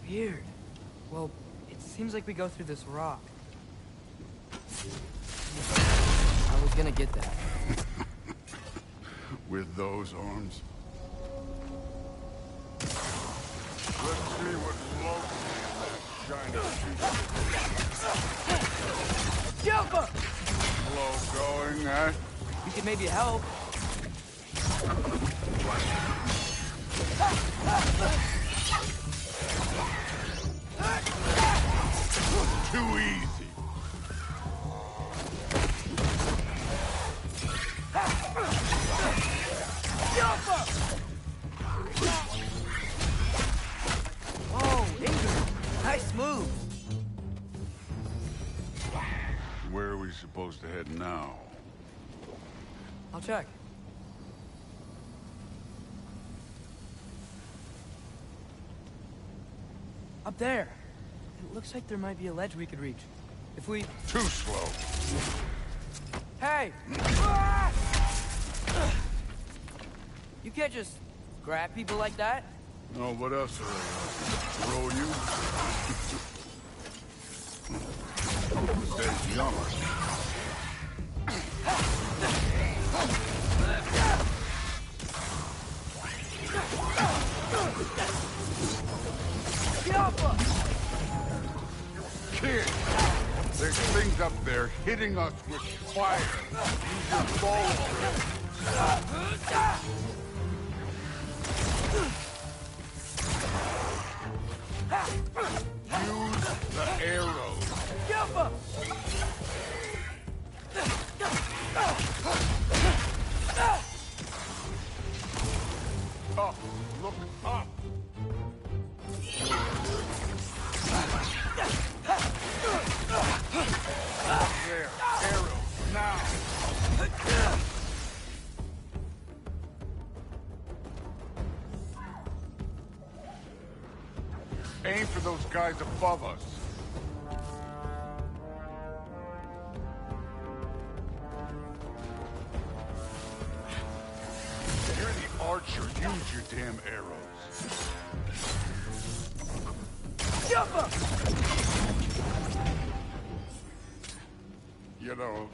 Weird. Well, it seems like we go through this rock. I was gonna get that. With those arms? Let's see what floats in that shiny piece. Jumper! Slow going, eh? You could maybe help. Too easy. Jumper! Whoa, Ingrid. Nice move. Where are we supposed to head now? I'll check. Up there. It looks like there might be a ledge we could reach. If we... Too slow. Hey! You can't just grab people like that. No, what else are they? Throw you? Says young. Kid, there's things up there hitting us with fire. Use your bow. Use the arrows. Jump up! Up, look up. There, arrows, now. Aim for those guys above us. You're the archer. Use your damn arrows. Jump up! You know,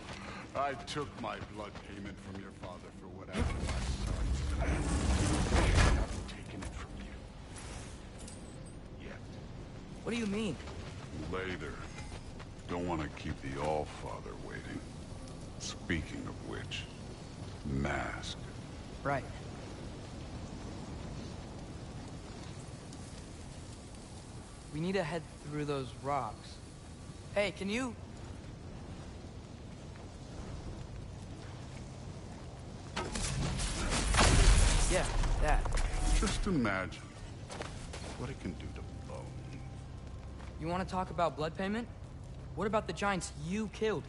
I took my blood payment from your father for what happened to my son. I haven't taken it from you. Yet. What do you mean? Later. Don't want to keep the All-Father waiting. Speaking of which, mask. Right. We need to head through those rocks. Hey, can you... Yeah, that. Just imagine what it can do to bone. You want to talk about blood payment? What about the giants you killed?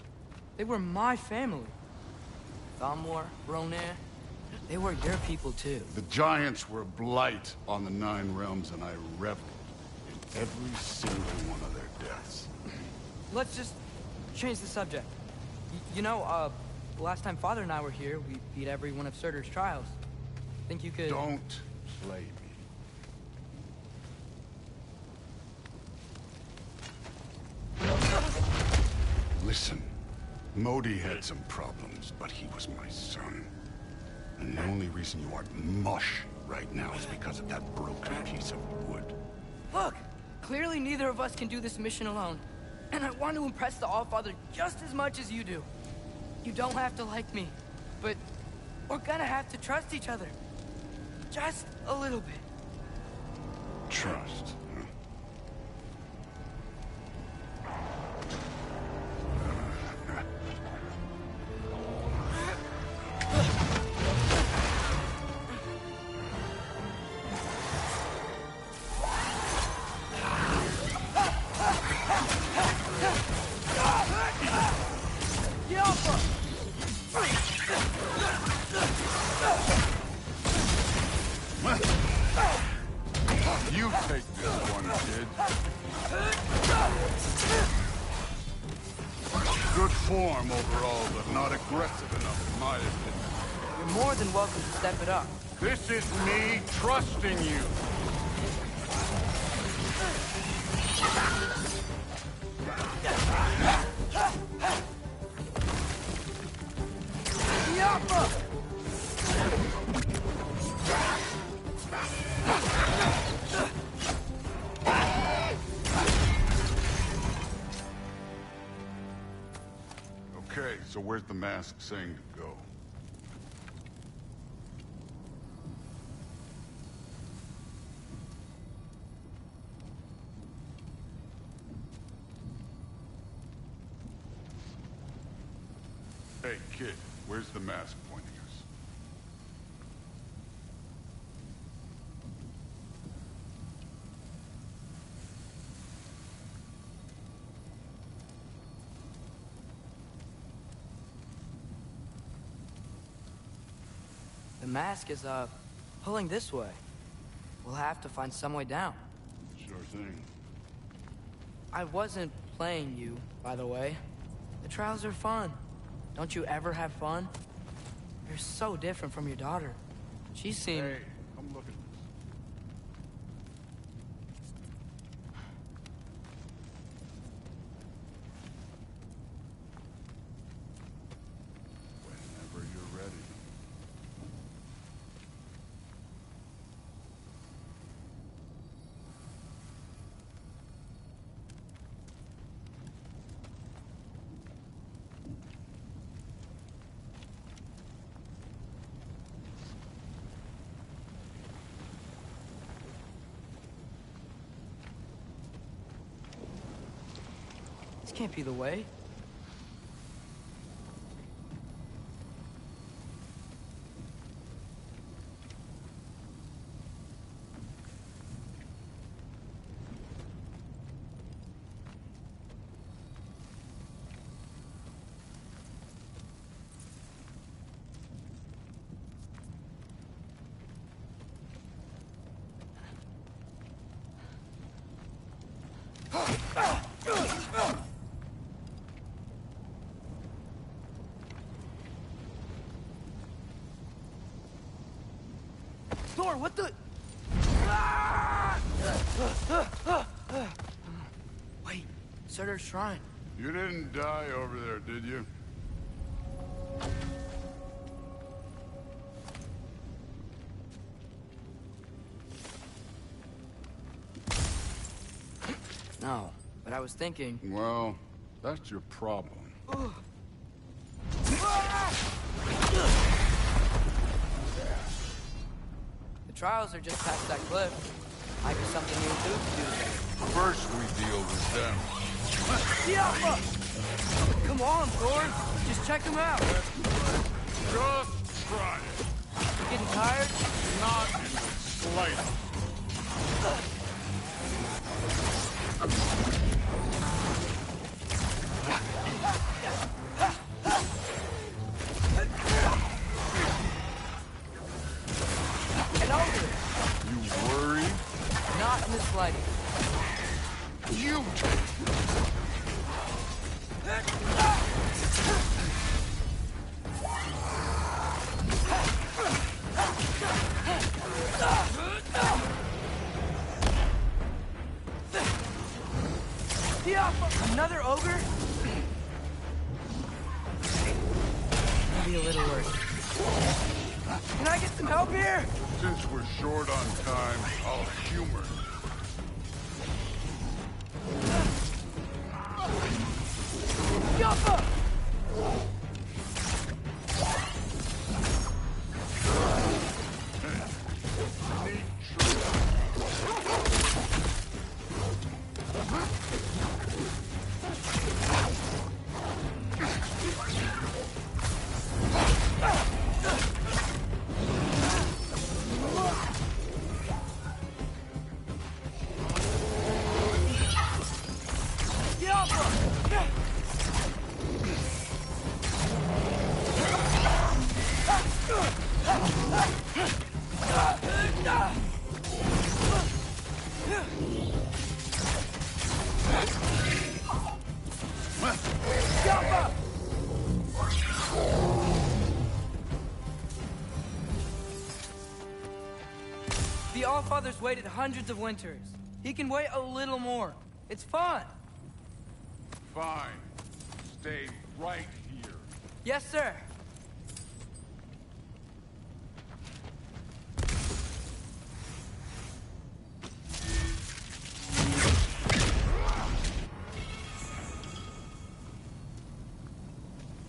They were my family. Thamor, Ronir, they were your people too. The giants were a blight on the Nine Realms, and I reveled in every single one of their deaths. Let's just change the subject. You know, the last time Father and I were here, we beat every one of Surtur's trials. Think you could... Don't play me. Listen, Modi had some problems, but he was my son. And the only reason you aren't mush right now is because of that broken piece of wood. Look! Clearly neither of us can do this mission alone. And I want to impress the All-Father just as much as you do. You don't have to like me, but we're gonna have to trust each other. Just a little bit. Trust. You take this one, kid. Good form overall, but not aggressive enough, in my opinion. You're more than welcome to step it up. This is me trusting you. Okay, so where's the mask saying to go? Hey, kid, where's the mask pointing us? The mask is, pulling this way. We'll have to find some way down. Sure thing. I wasn't playing you, by the way. The trials are fun. Don't you ever have fun? You're so different from your daughter. She seemed... Hey, come look at this. Whenever you're ready. This can't be the way. Thor, what the... Wait, Surtur's shrine. You didn't die over there, did you? No, but I was thinking... Well, that's your problem. The trials are just past that cliff. Might be something you and Duke do together. First we deal with them. Come on, Thor. Just check them out. Just try it. You getting tired? Not in the slightest. And over. You worry? Not in the slightest. You... Another ogre? Maybe a little worse. Can I get some help here? Since we're short on time, I'll humor. Yappa! The Allfather's waited hundreds of winters. He can wait a little more. It's fun. Fine. Stay right here. Yes, sir.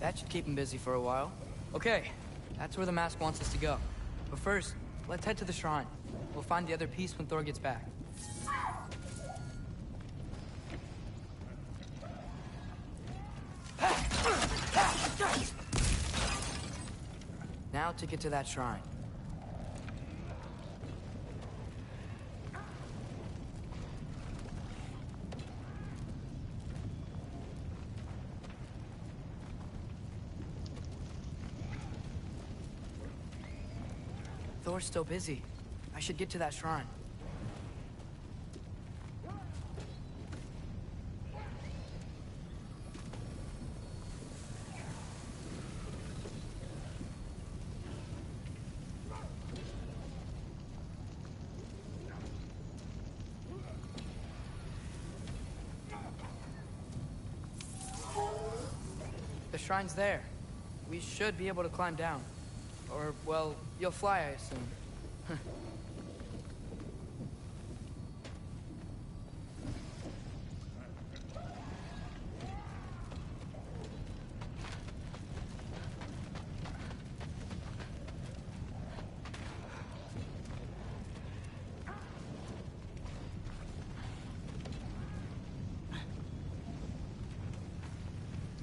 That should keep him busy for a while. Okay, that's where the mask wants us to go. But first, let's head to the shrine. We'll find the other piece when Thor gets back. Now to get to that shrine. Thor's still busy. I should get to that shrine. The shrine's there. We should be able to climb down. Or, well, you'll fly, I assume.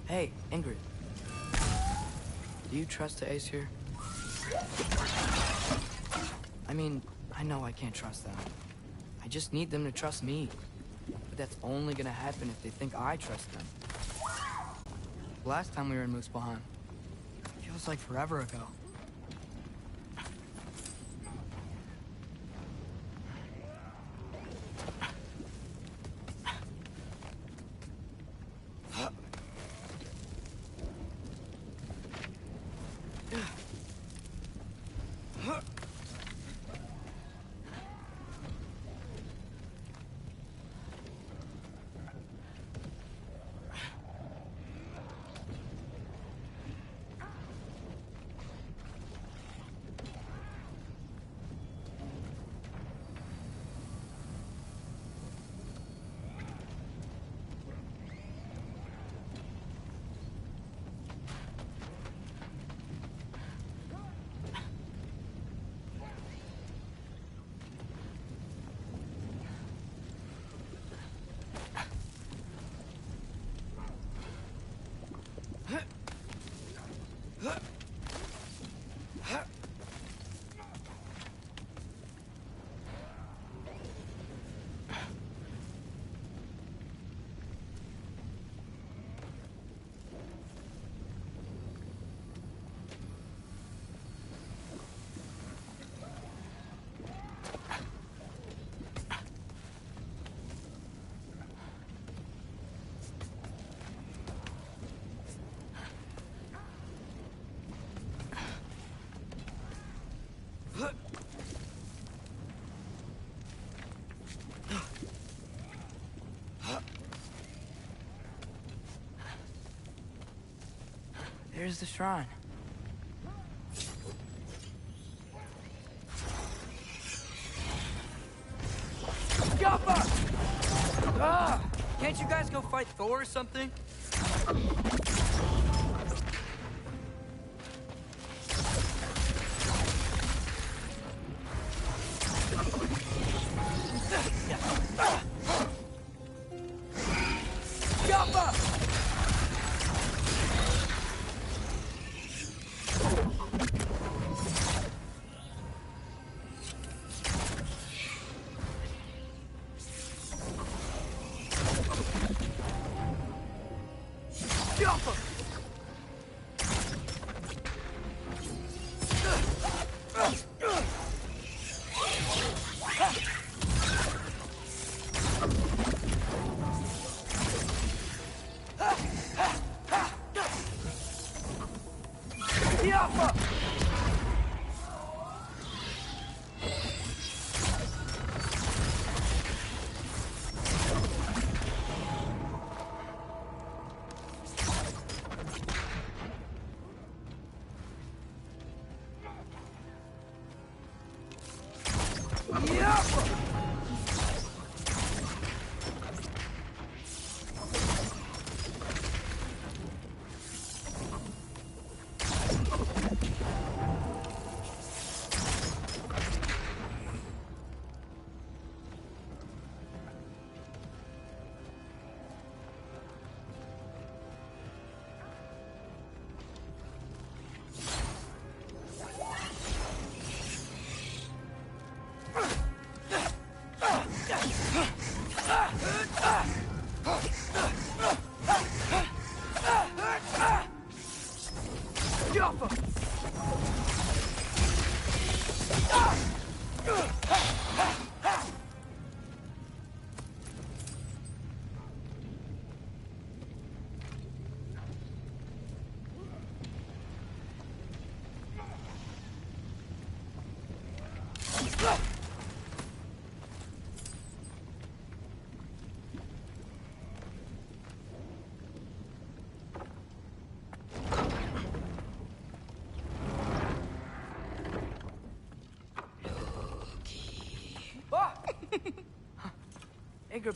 Hey, Ingrid. Do you trust the Ace here? I mean, I know I can't trust them. I just need them to trust me. But that's only gonna happen if they think I trust them. Last time we were in Muspelheim, feels like forever ago. There's the shrine. Jumper! Ah! Can't you guys go fight Thor or something? Jumper!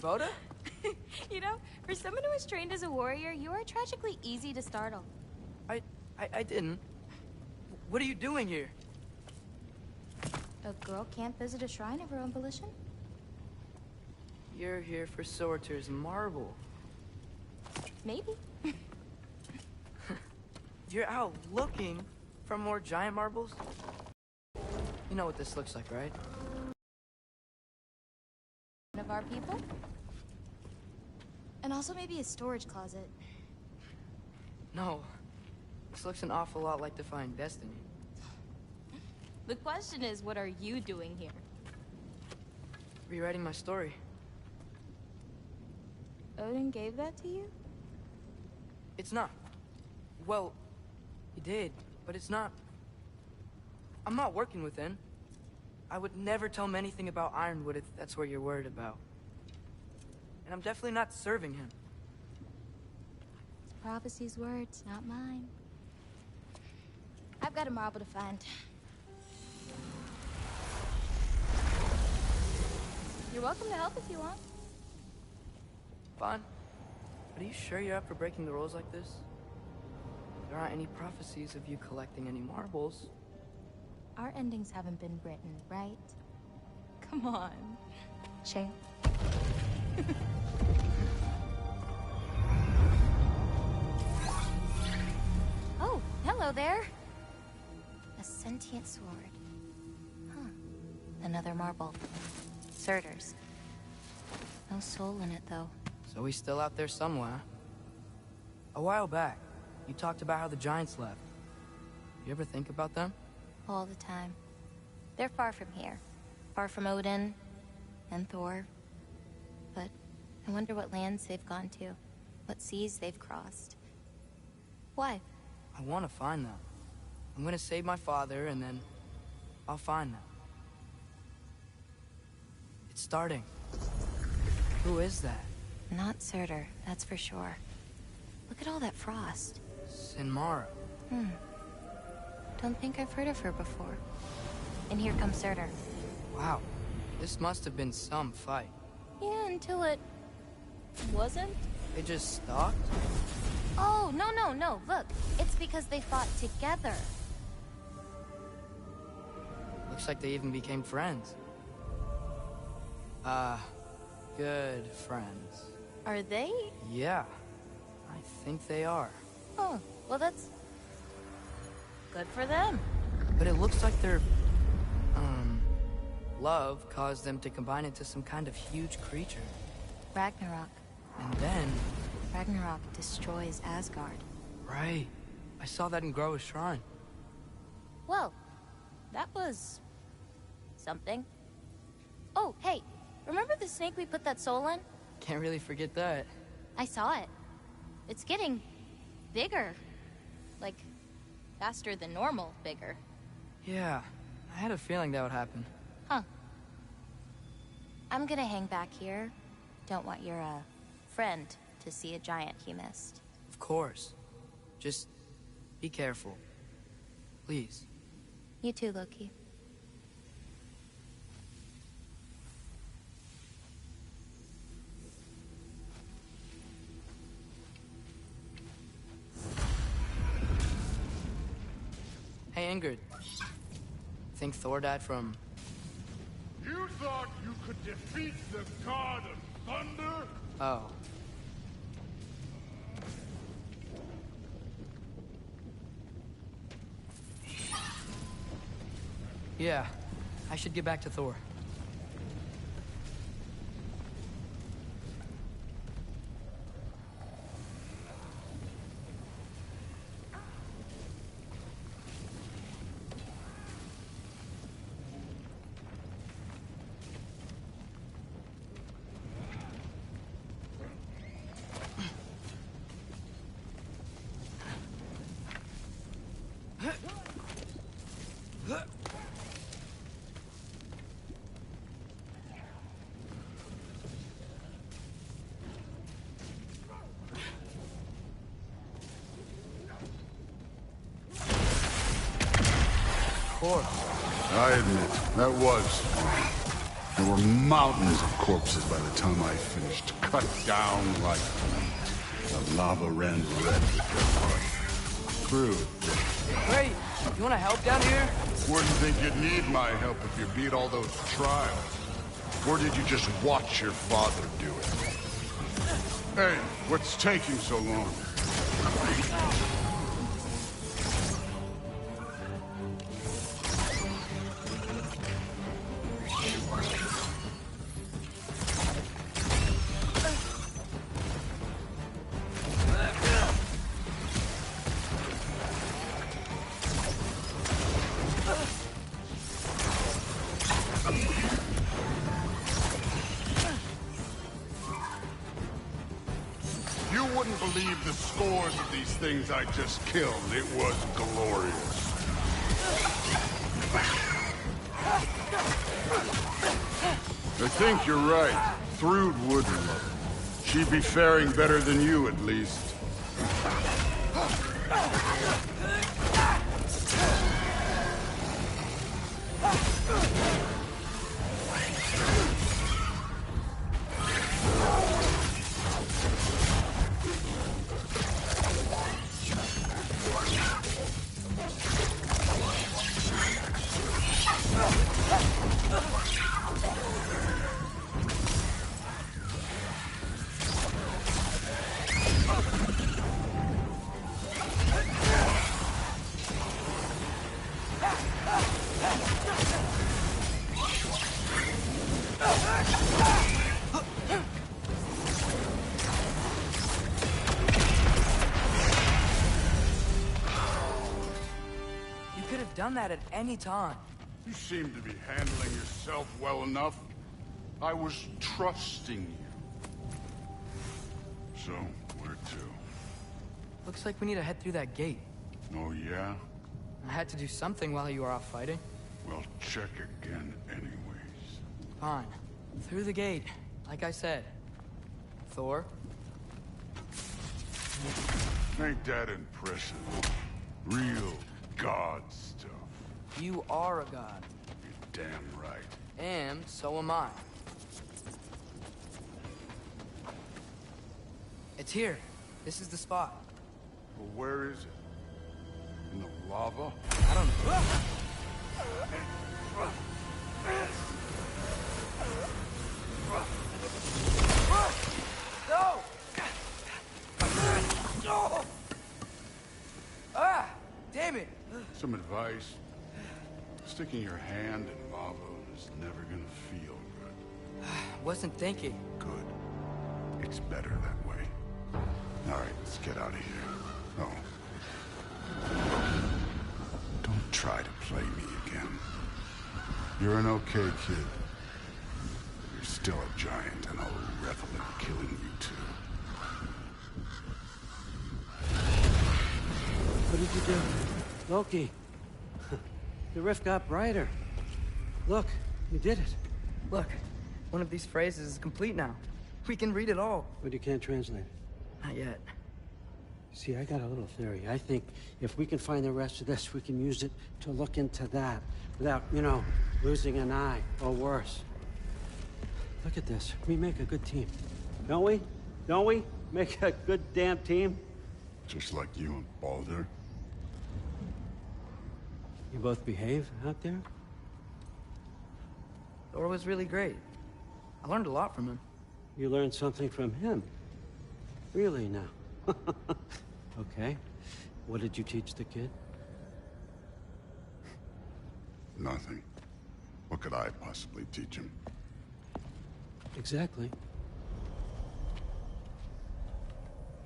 Boda? You know, for someone who was trained as a warrior, you are tragically easy to startle. I didn't. What are you doing here? A girl can't visit a shrine of her own volition? You're here for Sorter's marble. Maybe. You're out looking for more giant marbles? You know what this looks like, right? Of our people? And also maybe a storage closet. No. This looks an awful lot like Defying Destiny. The question is, what are you doing here? Rewriting my story. Odin gave that to you? It's not. Well, he did, but it's not. I'm not working with him. I would never tell him anything about Ironwood if that's what you're worried about. And I'm definitely not serving him. It's prophecy's words, not mine. I've got a marble to find. You're welcome to help if you want. Fine. But are you sure you're up for breaking the rules like this? There aren't any prophecies of you collecting any marbles. Our endings haven't been written, right? Come on. Shame. Oh, hello there. A sentient sword. Huh. Another marble. Surtur's. No soul in it, though. So he's still out there somewhere. A while back, you talked about how the giants left. You ever think about them? All the time. They're far from here. Far from Odin and Thor. But I wonder what lands they've gone to. What seas they've crossed. Why? I want to find them. I'm gonna save my father, and then I'll find them. It's starting. Who is that? Not Surtur, that's for sure. Look at all that frost. Sinmara. Don't think I've heard of her before. And here comes Surtur. Wow. This must have been some fight. Yeah, until it... wasn't? They just stalked? Oh, no. Look, it's because they fought together. Looks like they even became friends. Good friends. Are they? Yeah. I think they are. Oh, well that's... good for them. But it looks like their... love caused them to combine into some kind of huge creature. Ragnarok. And then... Ragnarok destroys Asgard. Right. I saw that in Groa's shrine. Well, that was... something. Oh, hey, remember the snake we put that soul in? Can't really forget that. I saw it. It's getting... bigger. Like, faster than normal bigger. Yeah, I had a feeling that would happen. Huh. I'm gonna hang back here. Don't want your, friend to see a giant he missed. Of course. Just be careful. Please. You too, Loki. Hey, Ingrid. Think Thor died from... You thought you could defeat the god of thunder? Oh. Yeah, I should get back to Thor. I admit, that was fun. There were mountains of corpses by the time I finished, cut down like meat. The lava ran red with their blood. True. Great. You want to help down here? Wouldn't think you'd need my help if you beat all those trials. Or did you just watch your father do it? Hey, what's taking so long? Believe the scores of these things I just killed. It was glorious. I think you're right. Thrud would love it. She'd be faring better than you, at least. Done that at any time. You seem to be handling yourself well enough. I was trusting you. So, where to? Looks like we need to head through that gate. Oh, yeah? I had to do something while you were off fighting. Well, check again anyways. Fine. Through the gate, like I said. Thor? Ain't that impressive? Real god stuff. You are a god. You're damn right. And so am I. It's here. This is the spot. Well, where is it? In the lava? I don't know. No! No! Ah! Damn it! Some advice. Sticking your hand in lava is never gonna feel good. Wasn't thinking. Good. It's better that way. All right, let's get out of here. Oh. Don't try to play me again. You're an okay kid. You're still a giant, and I'll revel in killing you too. What did you do? Loki. The rift got brighter. Look, you did it. Look, one of these phrases is complete now. We can read it all. But you can't translate it. Not yet. See, I got a little theory. I think if we can find the rest of this, we can use it to look into that without, you know, losing an eye or worse. Look at this. We make a good team. Don't we? Don't we? Make a good damn team? Just like you and Baldur. You both behave out there? Thor was really great. I learned a lot from him. You learned something from him? Really now? Okay. What did you teach the kid? Nothing. What could I possibly teach him? Exactly.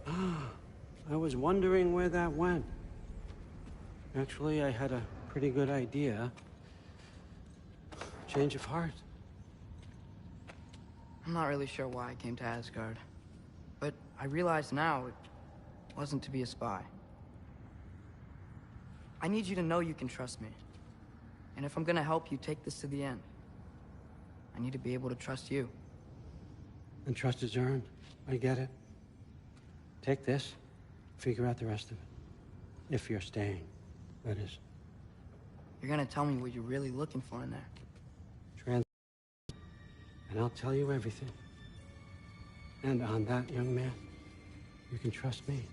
Ah, I was wondering where that went. Actually, I had a pretty good idea. Change of heart. I'm not really sure why I came to Asgard. But I realize now it wasn't to be a spy. I need you to know you can trust me. And if I'm gonna help you take this to the end, I need to be able to trust you. And trust is earned. I get it. Take this, figure out the rest of it. If you're staying, that is. You're gonna tell me what you're really looking for in there. And I'll tell you everything. And on that, young man, you can trust me.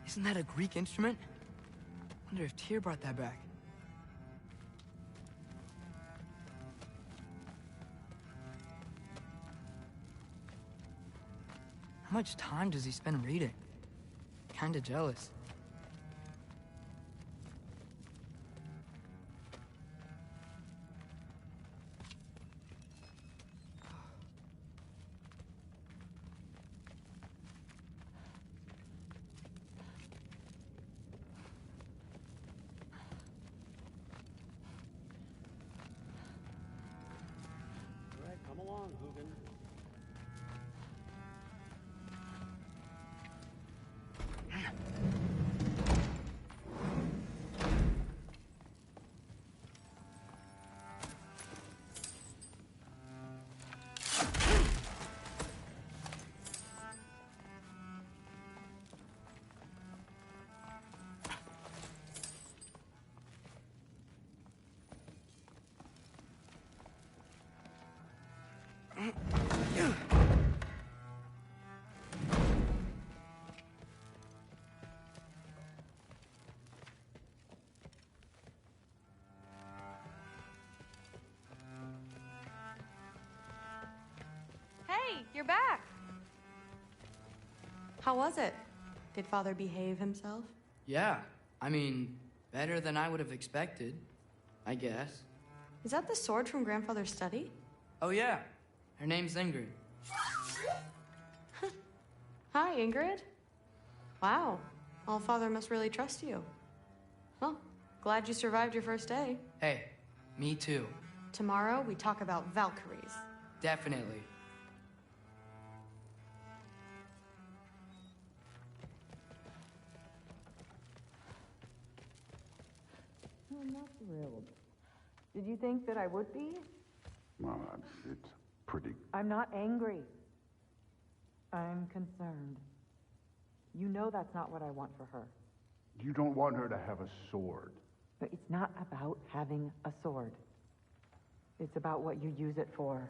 Isn't that a Greek instrument? Wonder if Tyr brought that back. How much time does he spend reading? Kinda jealous. Come along, Hugin. Hey, you're back. How was it? Did Father behave himself? Yeah, I mean, better than I would have expected, I guess. Is that the sword from Grandfather's study? Oh yeah, her name's Ingrid. Hi, Ingrid. Wow, All-Father must really trust you. Well, glad you survived your first day. Hey, me too. Tomorrow, we talk about Valkyries. Definitely. I'm not thrilled. Did you think that I would be? Well, it's pretty... I'm not angry. I'm concerned. You know that's not what I want for her. You don't want her to have a sword. But it's not about having a sword. It's about what you use it for.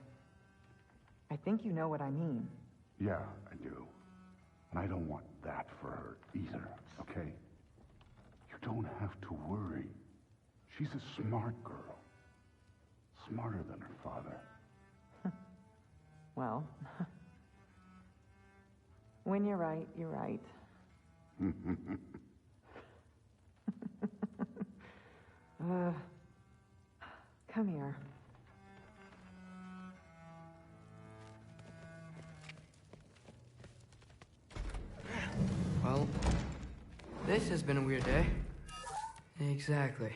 I think you know what I mean. Yeah, I do. And I don't want that for her either, okay? You don't have to worry. She's a smart girl. Smarter than her father. Well, when you're right, you're right. Come here. Well, this has been a weird day. Exactly.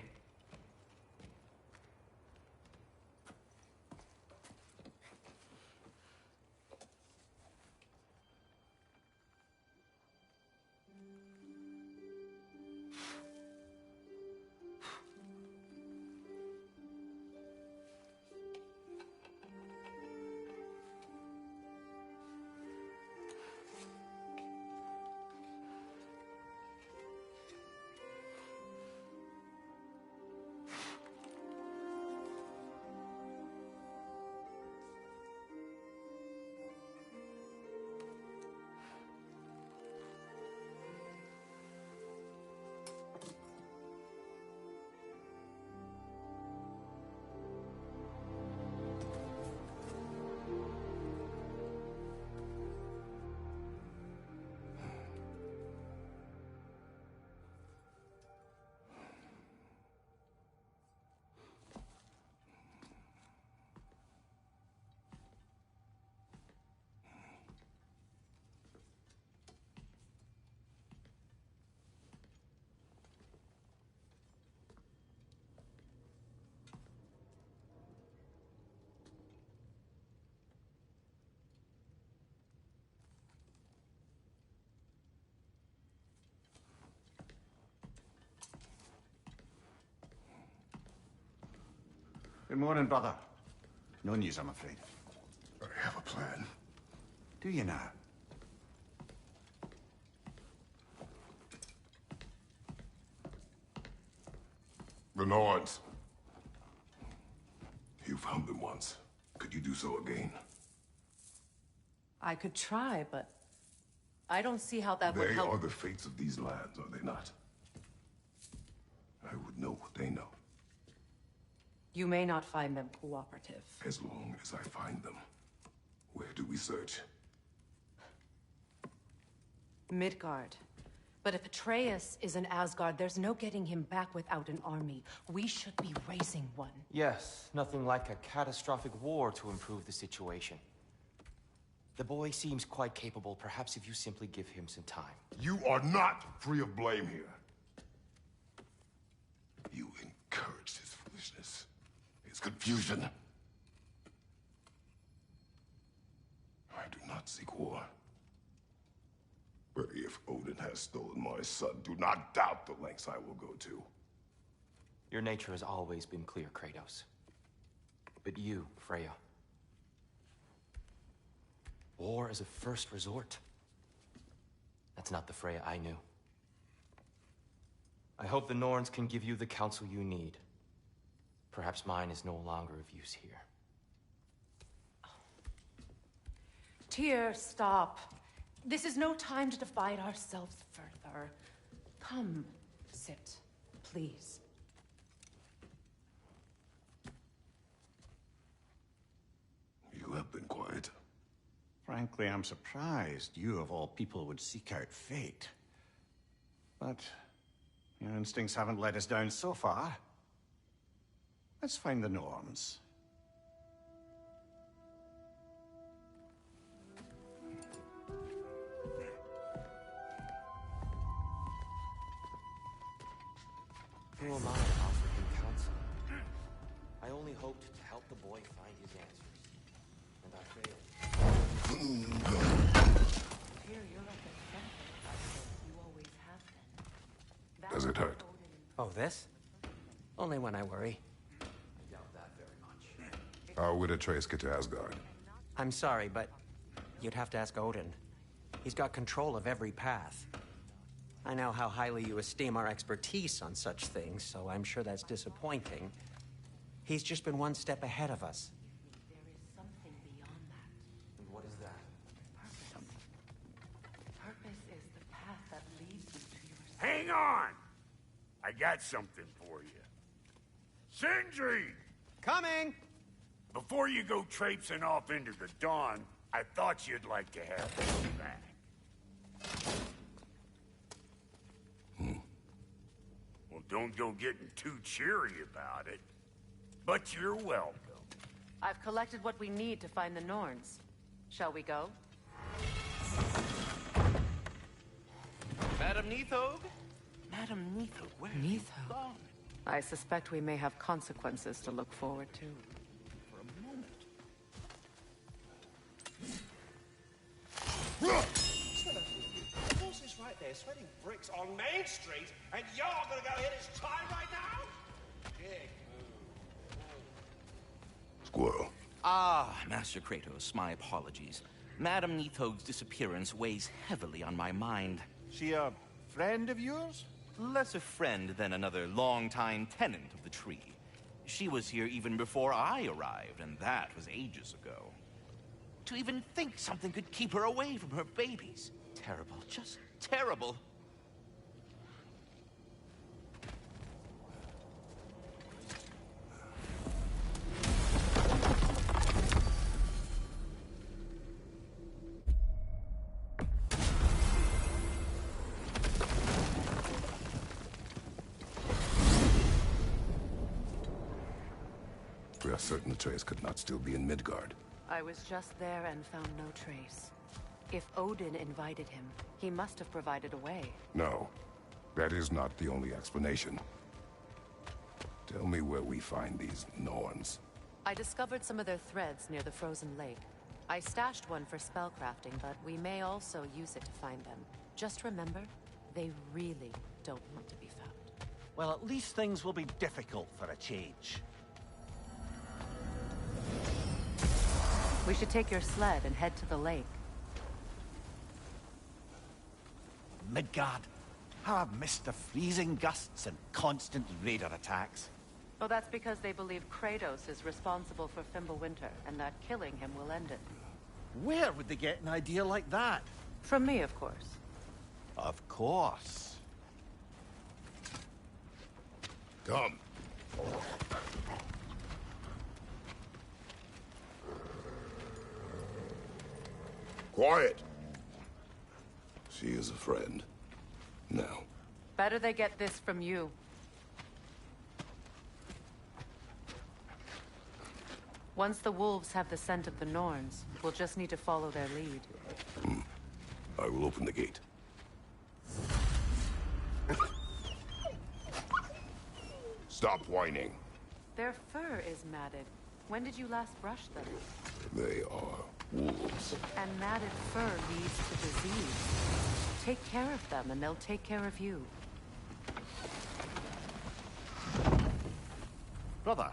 Good morning, brother. No news, I'm afraid. I have a plan. Do you now? The Norns. You found them once. Could you do so again? I could try, but I don't see how that would They help. are the fates of these lands, are they not? I would know what they know, You may not find them cooperative. as long as I find them. Where do we search? Midgard. But if Atreus is in Asgard, there's no getting him back without an army. We should be raising one. Yes, nothing like a catastrophic war to improve the situation. The boy seems quite capable. Perhaps if you simply give him some time. You are not free of blame here. You encouraged his foolishness, his confusion. I do not seek war. But if Odin has stolen my son, do not doubt the lengths I will go to. Your nature has always been clear, Kratos. But you, Freya. War as a first resort. That's not the Freya I knew. I hope the Norns can give you the counsel you need. Perhaps mine is no longer of use here. Tyr, stop. This is no time to divide ourselves further. Come, sit, please. You have been quiet. Frankly, I'm surprised you, of all people, would seek out fate. But your instincts haven't let us down so far. Let's find the Norns. Who am I to offer him counsel? I only hoped to help the boy find his answers. And I failed. Tyr, you're like a friend. You always have been. Does it hurt? Oh, this? Only when I worry. I doubt that very much. How would Atreus get to Asgard? I'm sorry, but you'd have to ask Odin. He's got control of every path. I know how highly you esteem our expertise on such things, so I'm sure that's disappointing. He's just been one step ahead of us. There is something beyond that. And what is that? Purpose. Purpose is the path that leads you to yourself. Hang on! I got something for you. Sindri! Coming! Before you go traipsing off into the dawn, I thought you'd like to have this back. Well, don't go getting too cheery about it. But you're welcome. I've collected what we need to find the Norns. Shall we go? Madam Neathog? Madam Neathog, where have you gone? I suspect we may have consequences to look forward to. For a moment. What's this right there, sweating bricks on Main Street, and you're gonna go hit his time right now? Big move. Squirrel. Ah, Master Kratos, my apologies. Madam Neathog's disappearance weighs heavily on my mind. She a friend of yours? Less a friend than another longtime tenant of the tree. She was here even before I arrived, and that was ages ago. To even think something could keep her away from her babies. Terrible, just terrible. We are certain Atreus could not still be in Midgard. I was just there and found no trace. If Odin invited him, he must have provided a way. No, that is not the only explanation. Tell me where we find these Norns. I discovered some of their threads near the frozen lake. I stashed one for spellcrafting, but we may also use it to find them. Just remember, they really don't want to be found. Well, at least things will be difficult for a change. We should take your sled and head to the lake. Midgard. How I've missed the freezing gusts and constant raider attacks. Well, that's because they believe Kratos is responsible for Fimbulwinter, and that killing him will end it. Where would they get an idea like that? From me, of course. Of course. Come. Quiet. She is a friend. Now. Better they get this from you. Once the wolves have the scent of the Norns, we'll just need to follow their lead. I will open the gate. Stop whining. Their fur is matted. When did you last brush them? They are wolves. And matted fur leads to disease. Take care of them, and they'll take care of you. Brother,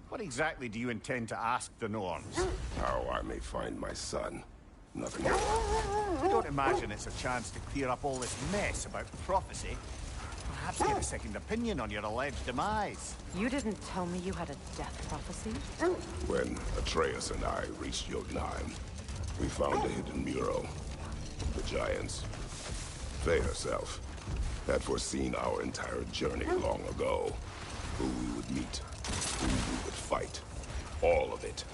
what exactly do you intend to ask the Norns? How I may find my son. Nothing else. I don't imagine it's a chance to clear up all this mess about prophecy. Perhaps get a second opinion on your alleged demise. You didn't tell me you had a death prophecy? When Atreus and I reached Jotunheim, we found a hidden mural. The giants, Faye herself, had foreseen our entire journey long ago. Who we would meet, who we would fight. All of it,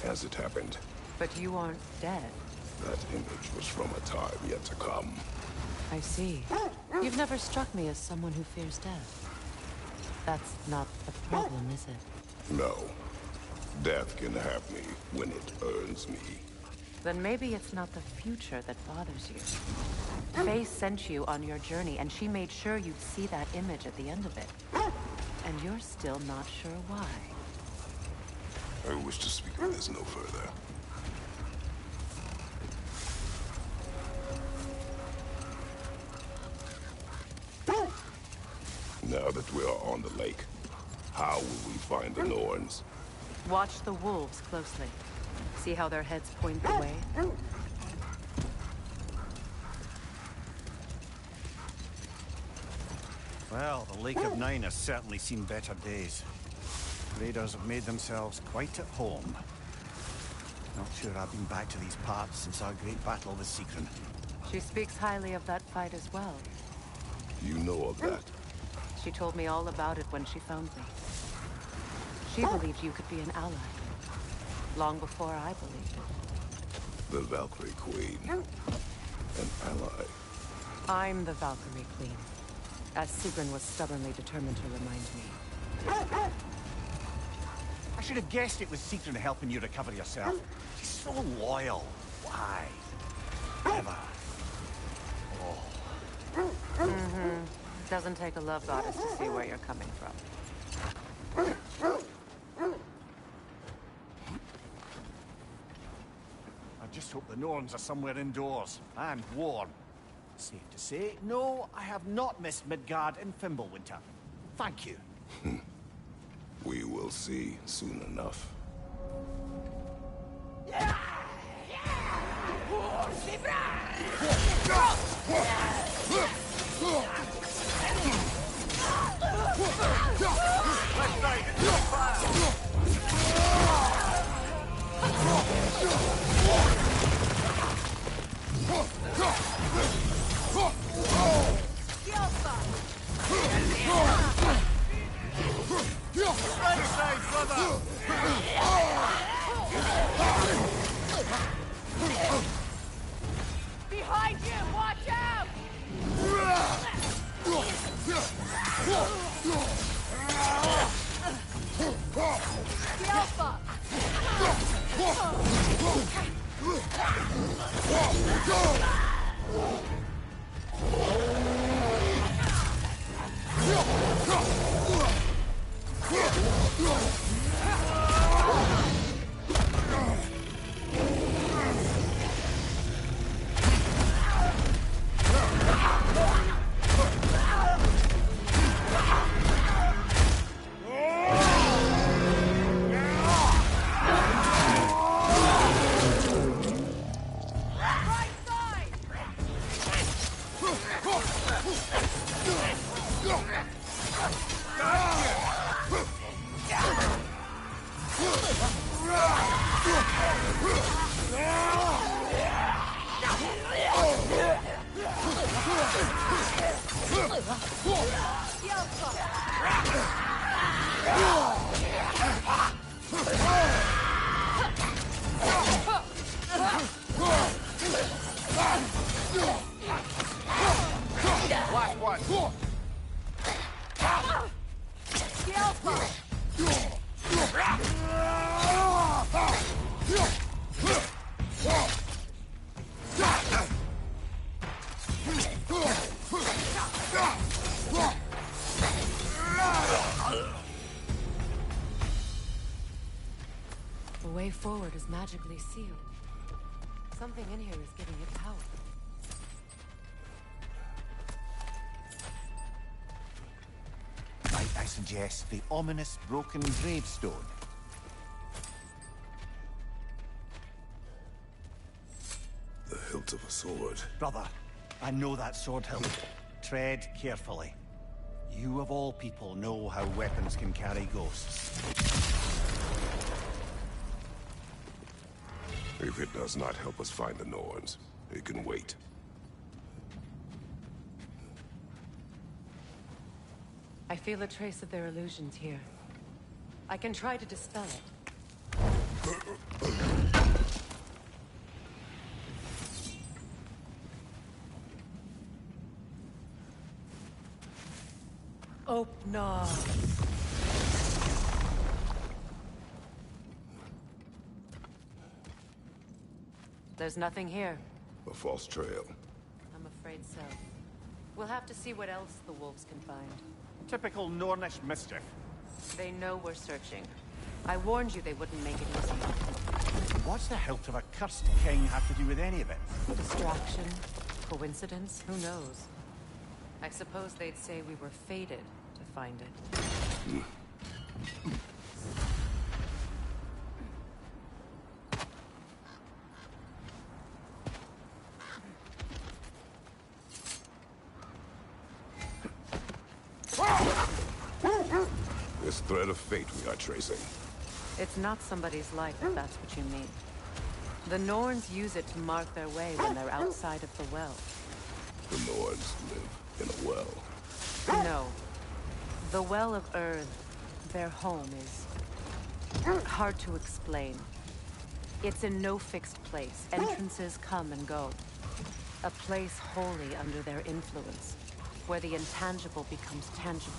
as it happened. But you aren't dead. That image was from a time yet to come. I see. You've never struck me as someone who fears death. That's not the problem, is it? No. Death can have me when it earns me. Then maybe it's not the future that bothers you. Faye sent you on your journey, and she made sure you'd see that image at the end of it. And you're still not sure why. I wish to speak of this no further. Now that we are on the lake, how will we find the Norns? Watch the wolves closely. See how their heads point the way? Well, the Lake of Nine has certainly seen better days. Raiders have made themselves quite at home. Not sure I've been back to these parts since our great battle with Sigrun. She speaks highly of that fight as well. You know of that? She told me all about it when she found me. She believed you could be an ally. Long before I believed it. The Valkyrie Queen. An ally. I'm the Valkyrie Queen. As Sigrun was stubbornly determined to remind me. I should have guessed it was Sigrun helping you recover yourself. She's so loyal. Why? Never. Oh. Doesn't take a love goddess to see where you're coming from. I just hope the Norns are somewhere indoors and warm. Safe to say, no, I have not missed Midgard in Fimbulwinter. Thank you. We will see soon enough. Behind you! Watch out! The Alpha! Last one. The way forward is magically sealed. Something in here is giving it power. Might I suggest the ominous broken gravestone? The hilt of a sword. Brother, I know that sword hilt. Tread carefully. You of all people know how weapons can carry ghosts. If it does not help us find the Norns, it can wait. I feel a trace of their illusions here. I can try to dispel it. Open up. There's nothing here. A false trail. I'm afraid so. We'll have to see what else the wolves can find. Typical Nornish mischief. They know we're searching. I warned you they wouldn't make it easy. What's the hilt of a cursed king have to do with any of it? Distraction? Coincidence? Who knows? I suppose they'd say we were fated to find it. This thread of fate we are tracing. It's not somebody's life, if that's what you mean. The Norns use it to mark their way when they're outside of the well. The Norns live in a well. No. The Well of Earth, their home, is hard to explain. It's in no fixed place. Entrances come and go. A place wholly under their influence, where the intangible becomes tangible.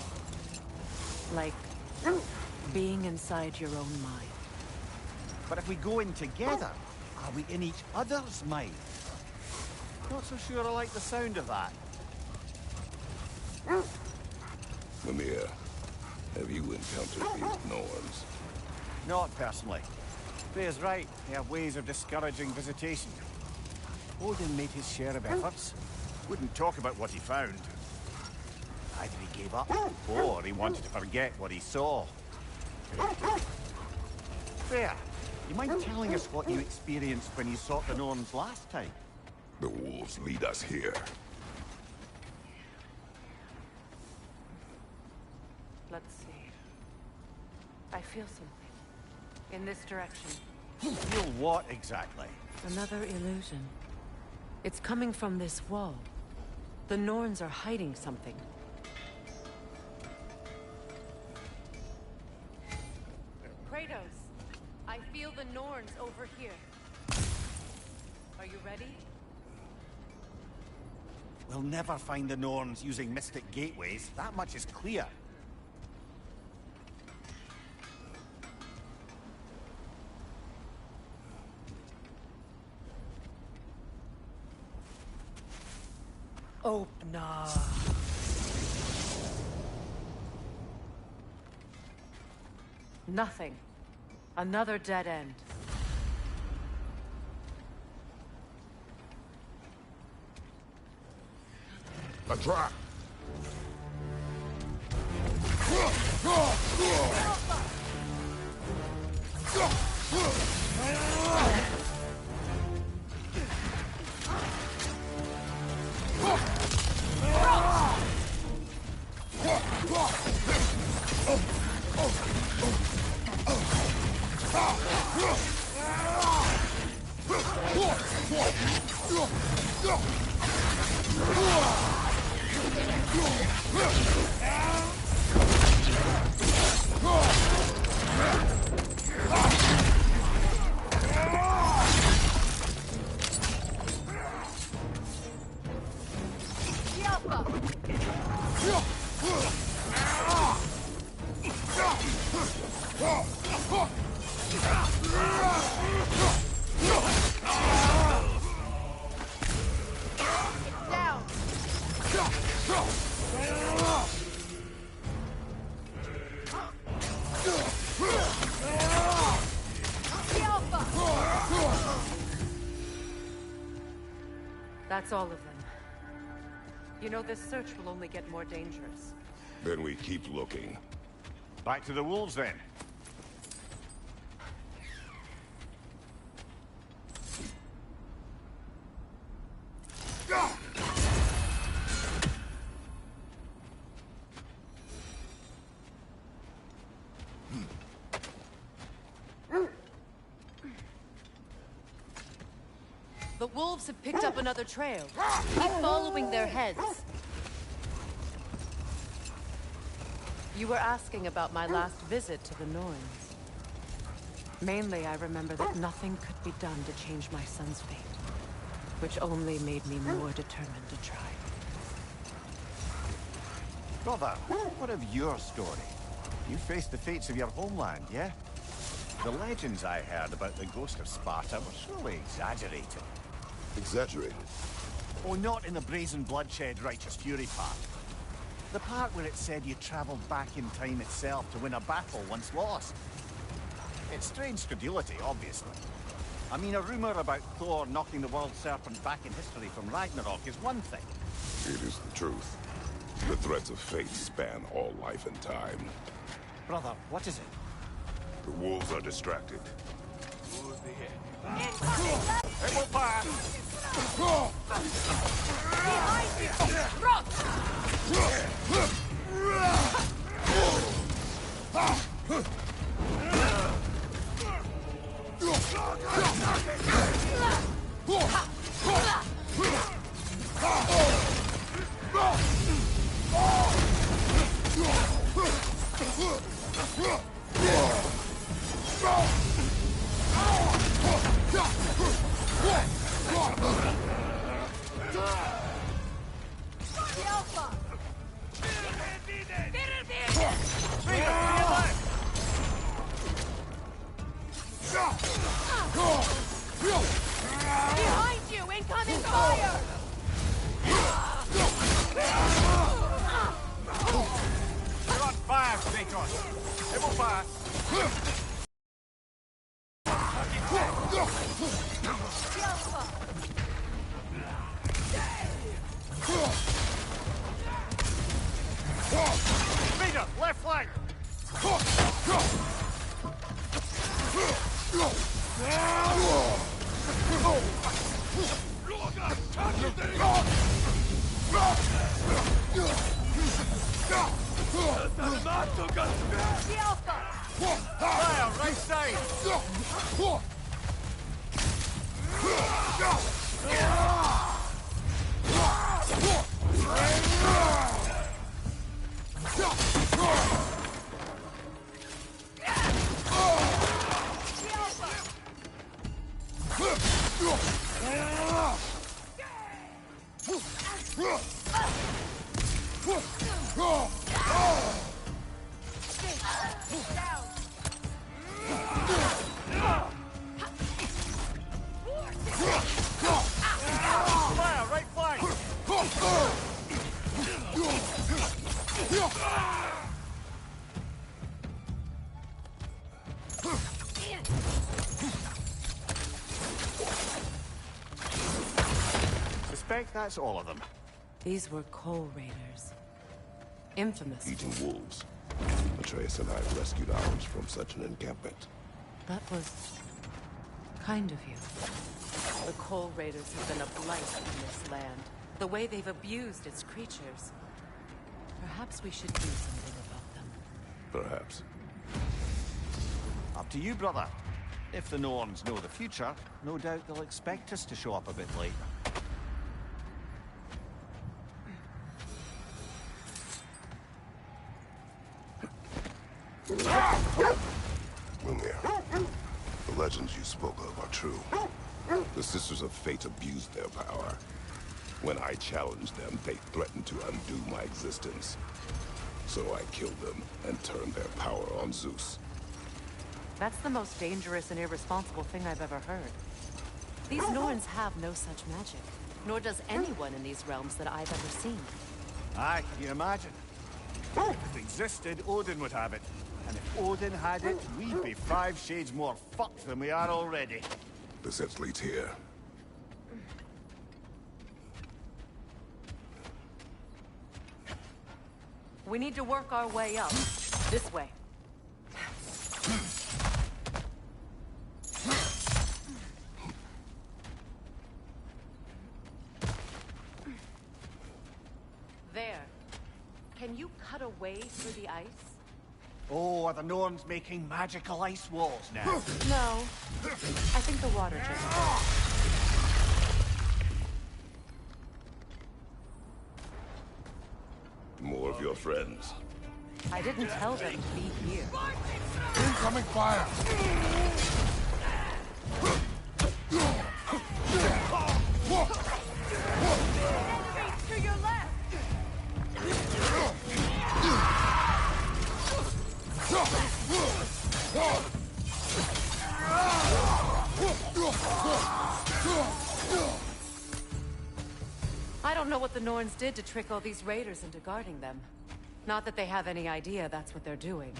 Like being inside your own mind. But if we go in together, are we in each other's mind? Not so sure I like the sound of that. Mimir, have you encountered these Norns? Not personally. Freya's right. They have ways of discouraging visitation. Odin made his share of efforts. Wouldn't talk about what he found. Either he gave up, or he wanted to forget what he saw. Freya, you mind telling us what you experienced when you sought the Norns last time? The wolves lead us here. Let's see. I feel something. In this direction. Feel what exactly? Another illusion. It's coming from this wall. The Norns are hiding something. Kratos, I feel the Norns over here. Are you ready? We'll never find the Norns using mystic gateways. That much is clear. Open up. Nothing. Another dead end. A trap! That's all of them. You know, this search will only get more dangerous. Then we keep looking. Back to the wolves, then. The wolves have picked up another trail. Keep following their heads. You were asking about my last visit to the Norns. Mainly, I remember that nothing could be done to change my son's fate, which only made me more determined to try. Brother, what of your story? You faced the fates of your homeland, yeah? The legends I heard about the ghost of Sparta were surely exaggerated. Exaggerated? Oh, not in the brazen bloodshed righteous fury part. The part where it said you travelled back in time itself to win a battle once lost. It's strange credulity, obviously. I mean, a rumour about Thor knocking the world serpent back in history from Ragnarok is one thing. It is the truth. The threads of fate span all life and time. Brother, what is it? The wolves are distracted. Who's the head? It will pass! Behind you! Rock! Behind you! Incoming fire! You're on fire, Kratos! It will pass! Leader, left flank! Fire, right side! Fire, right flank! Suspect that's all of them. These were coal raiders. Infamous. Eating wolves. Atreus and I rescued ours from such an encampment. That was kind of you. The coal raiders have been a blight on this land. The way they've abused its creatures. Perhaps we should do something about them. perhaps. Up to you, brother. If the Norns know the future, no doubt they'll expect us to show up a bit late. Mimir, the legends you spoke of are true. The Sisters of Fate abused their power. When I challenged them, they threatened to undo my existence. So I killed them and turned their power on Zeus. That's the most dangerous and irresponsible thing I've ever heard. These Norns have no such magic, nor does anyone in these realms that I've ever seen. Aye, can you imagine? If it existed, Odin would have it. And if Odin had it, we'd be 5 shades more fucked than we are already. The set leads here. We need to work our way up. This way. There. Can you cut a way through the ice? Oh, are the Norns making magical ice walls now? No. I think the water just... More of your friends. I didn't tell them to be here. Incoming fire! To your left! I don't know what the Norns did to trick all these raiders into guarding them. Not that they have any idea that's what they're doing.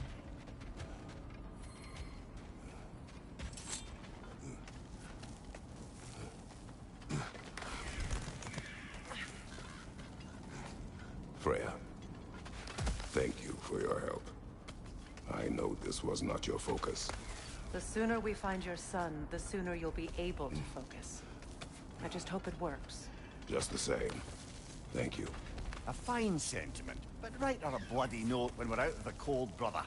Freya, thank you for your help. I know this was not your focus. The sooner we find your son, the sooner you'll be able to focus. I just hope it works. Just the same, thank you. A fine sentiment, but write her a bloody note when we're out of the cold, brother.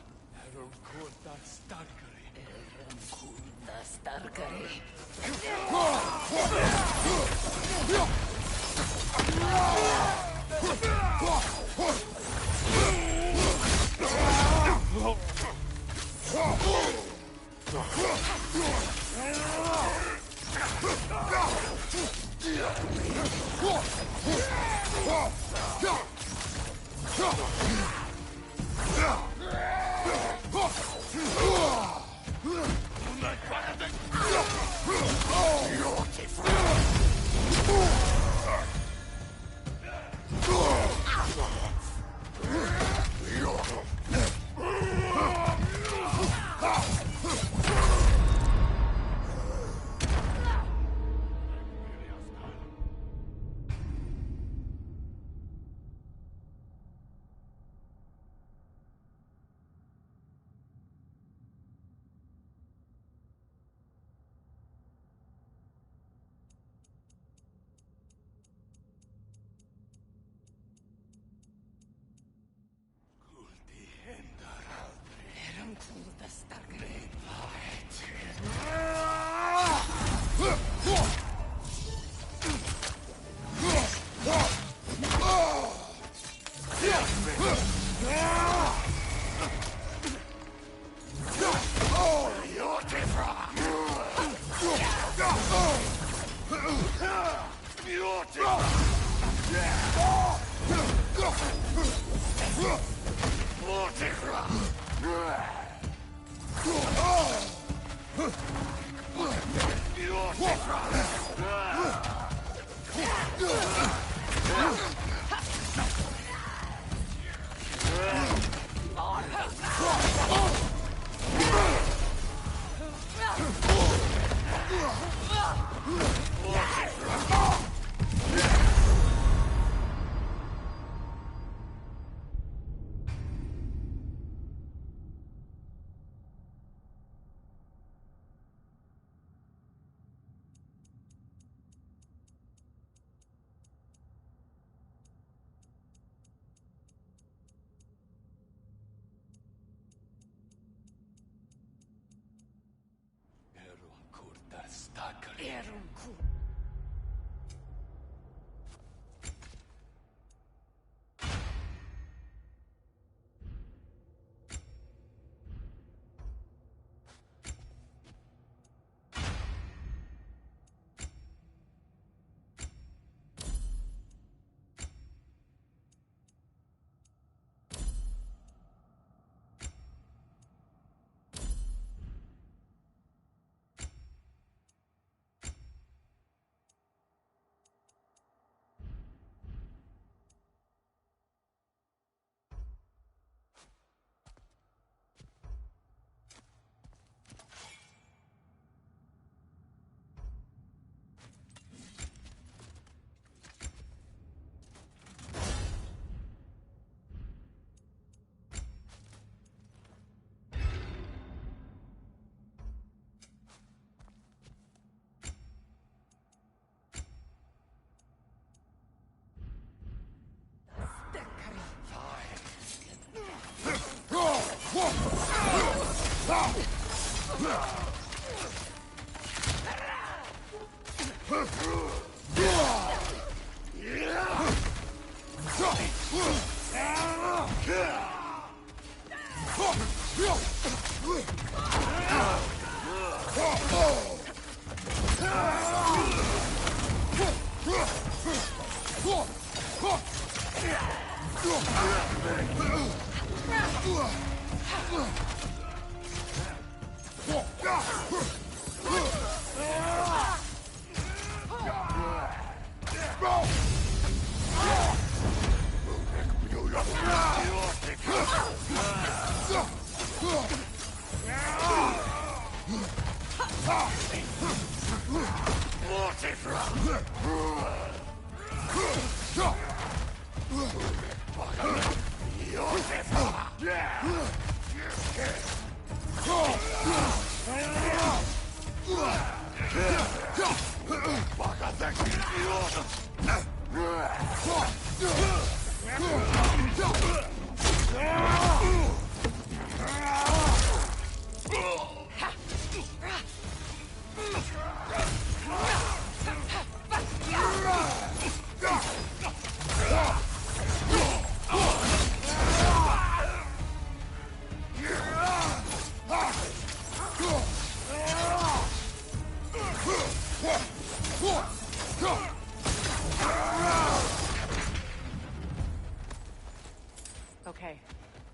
Okay,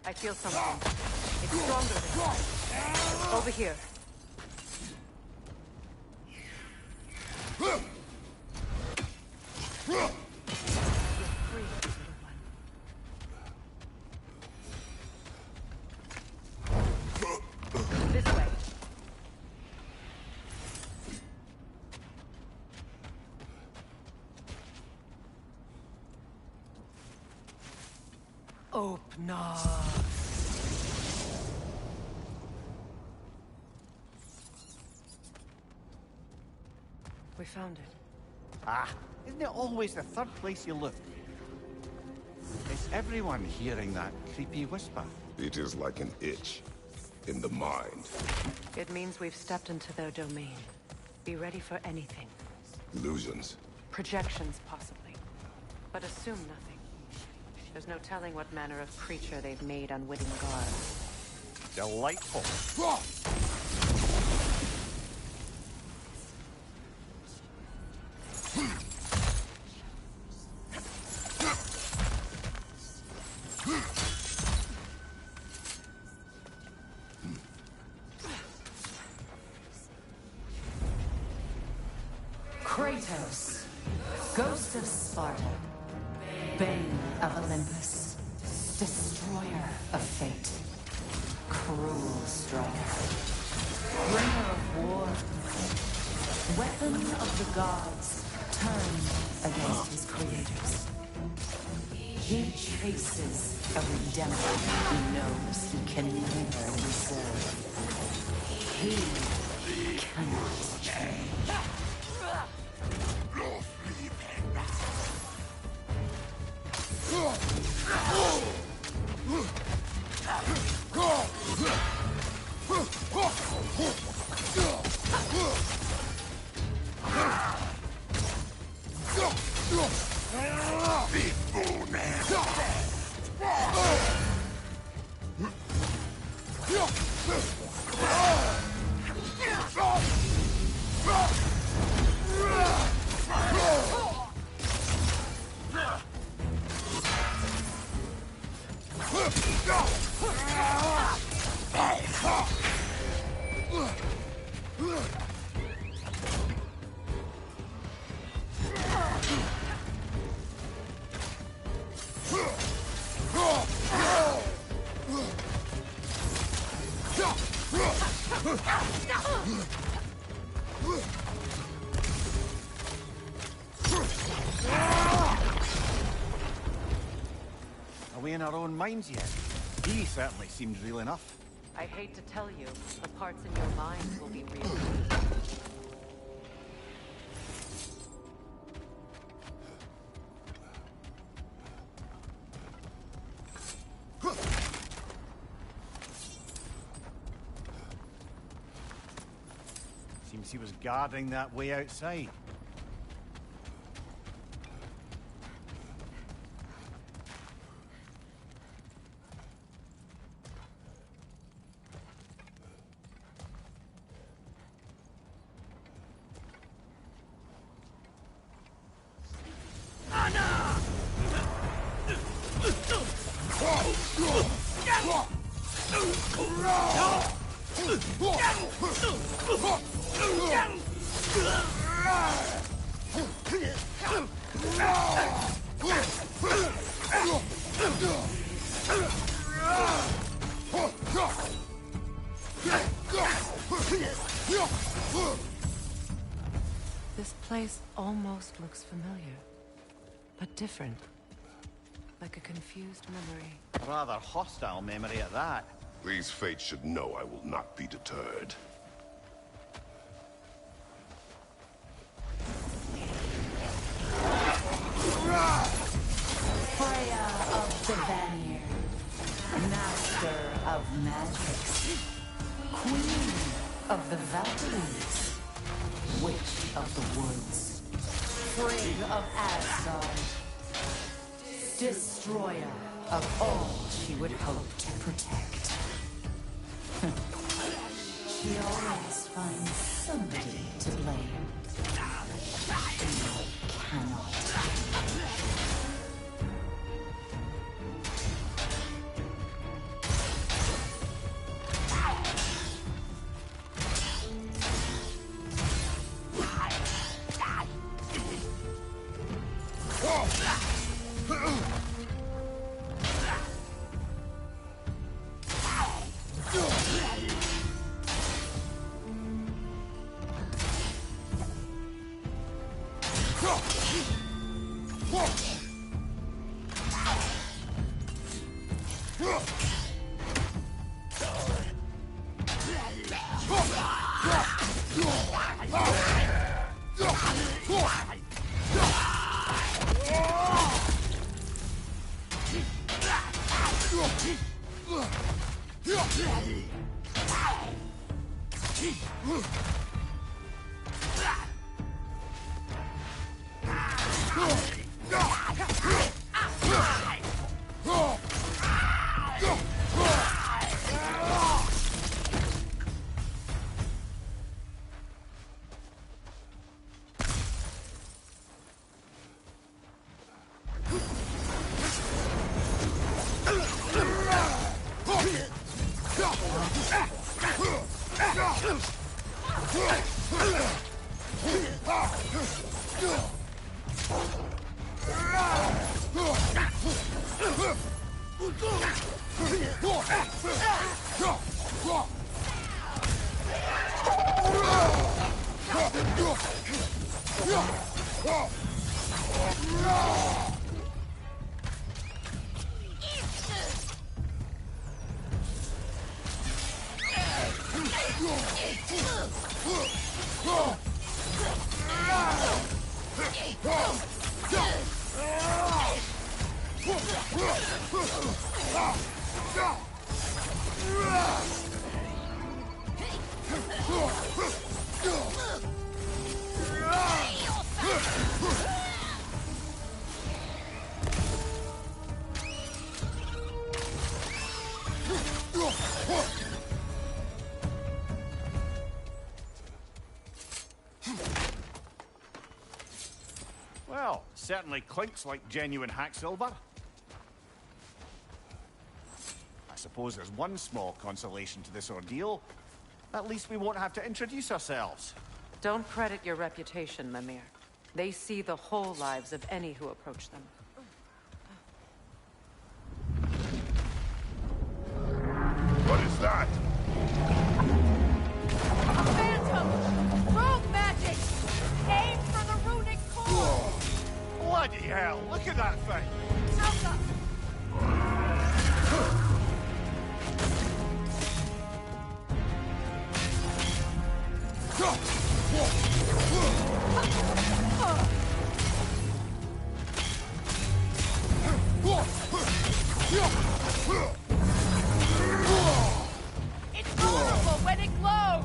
I feel something. It's stronger than mine. Over here. You're free, little one. This way. Open up. We found it. Ah, isn't it always the third place you look? Is everyone hearing that creepy whisper? It is like an itch in the mind. It means we've stepped into their domain. Be ready for anything. Illusions. Projections, possibly. But assume nothing. There's no telling what manner of creature they've made unwitting guards. Delightful. Kratos, Ghost of Sparta, Bane of Olympus, Destroyer of Fate, Cruel Striker, Bringer of War, Weapon of the Gods, turned against his creators. He chases a redemption he knows he can never deserve. He cannot change. Are we in our own minds yet? He certainly seems real enough. I hate to tell you, the parts in your mind will be real. Seems he was guarding that way outside. This place almost looks familiar, but different. Like a confused memory. A rather hostile memory at that. These fates should know I will not be deterred. Freya of the Vanir, master of magics, queen of the Valkyries, witch of the woods, Frigg of Asgard, destroyer of all she would hope to protect. She always finds somebody to blame. I cannot. Well, certainly clinks like genuine hack silver. I suppose there's one small consolation to this ordeal. At least we won't have to introduce ourselves. Don't credit your reputation, Mimir. They see the whole lives of any who approach them. What is that? A phantom! Rogue magic! Aim for the runic core! Bloody hell, look at that thing! Alka! It's vulnerable when it glows!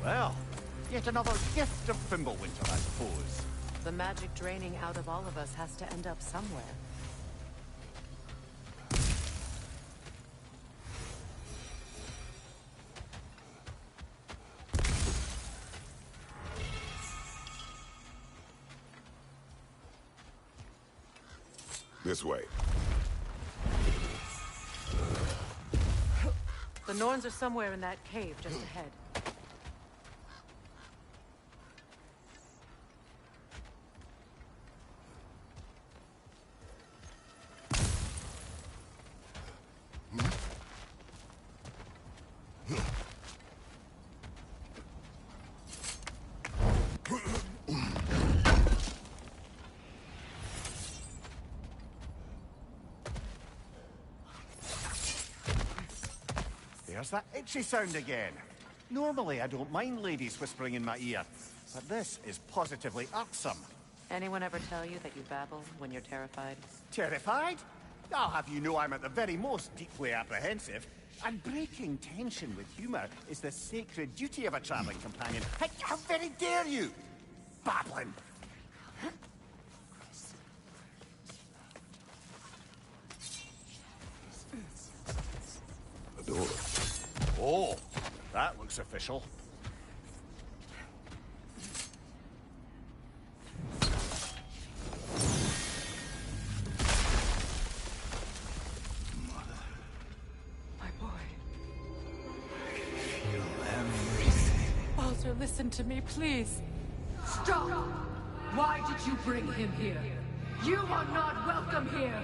Well, yet another gift of Fimbulwinter, I suppose. The magic draining out of all of us has to end up somewhere. This way. The Norns are somewhere in that cave just ahead. There's that itchy sound again. Normally, I don't mind ladies whispering in my ear, but this is positively irksome. Anyone ever tell you that you babble when you're terrified? Terrified? I'll have you know I'm at the very most deeply apprehensive. And breaking tension with humor is the sacred duty of a traveling companion. How very dare you! Babbling! A door. Oh, that looks official. My boy. Feel everything. Baldur, listen to me, please. Stop! Why did you bring him here? You are not welcome here!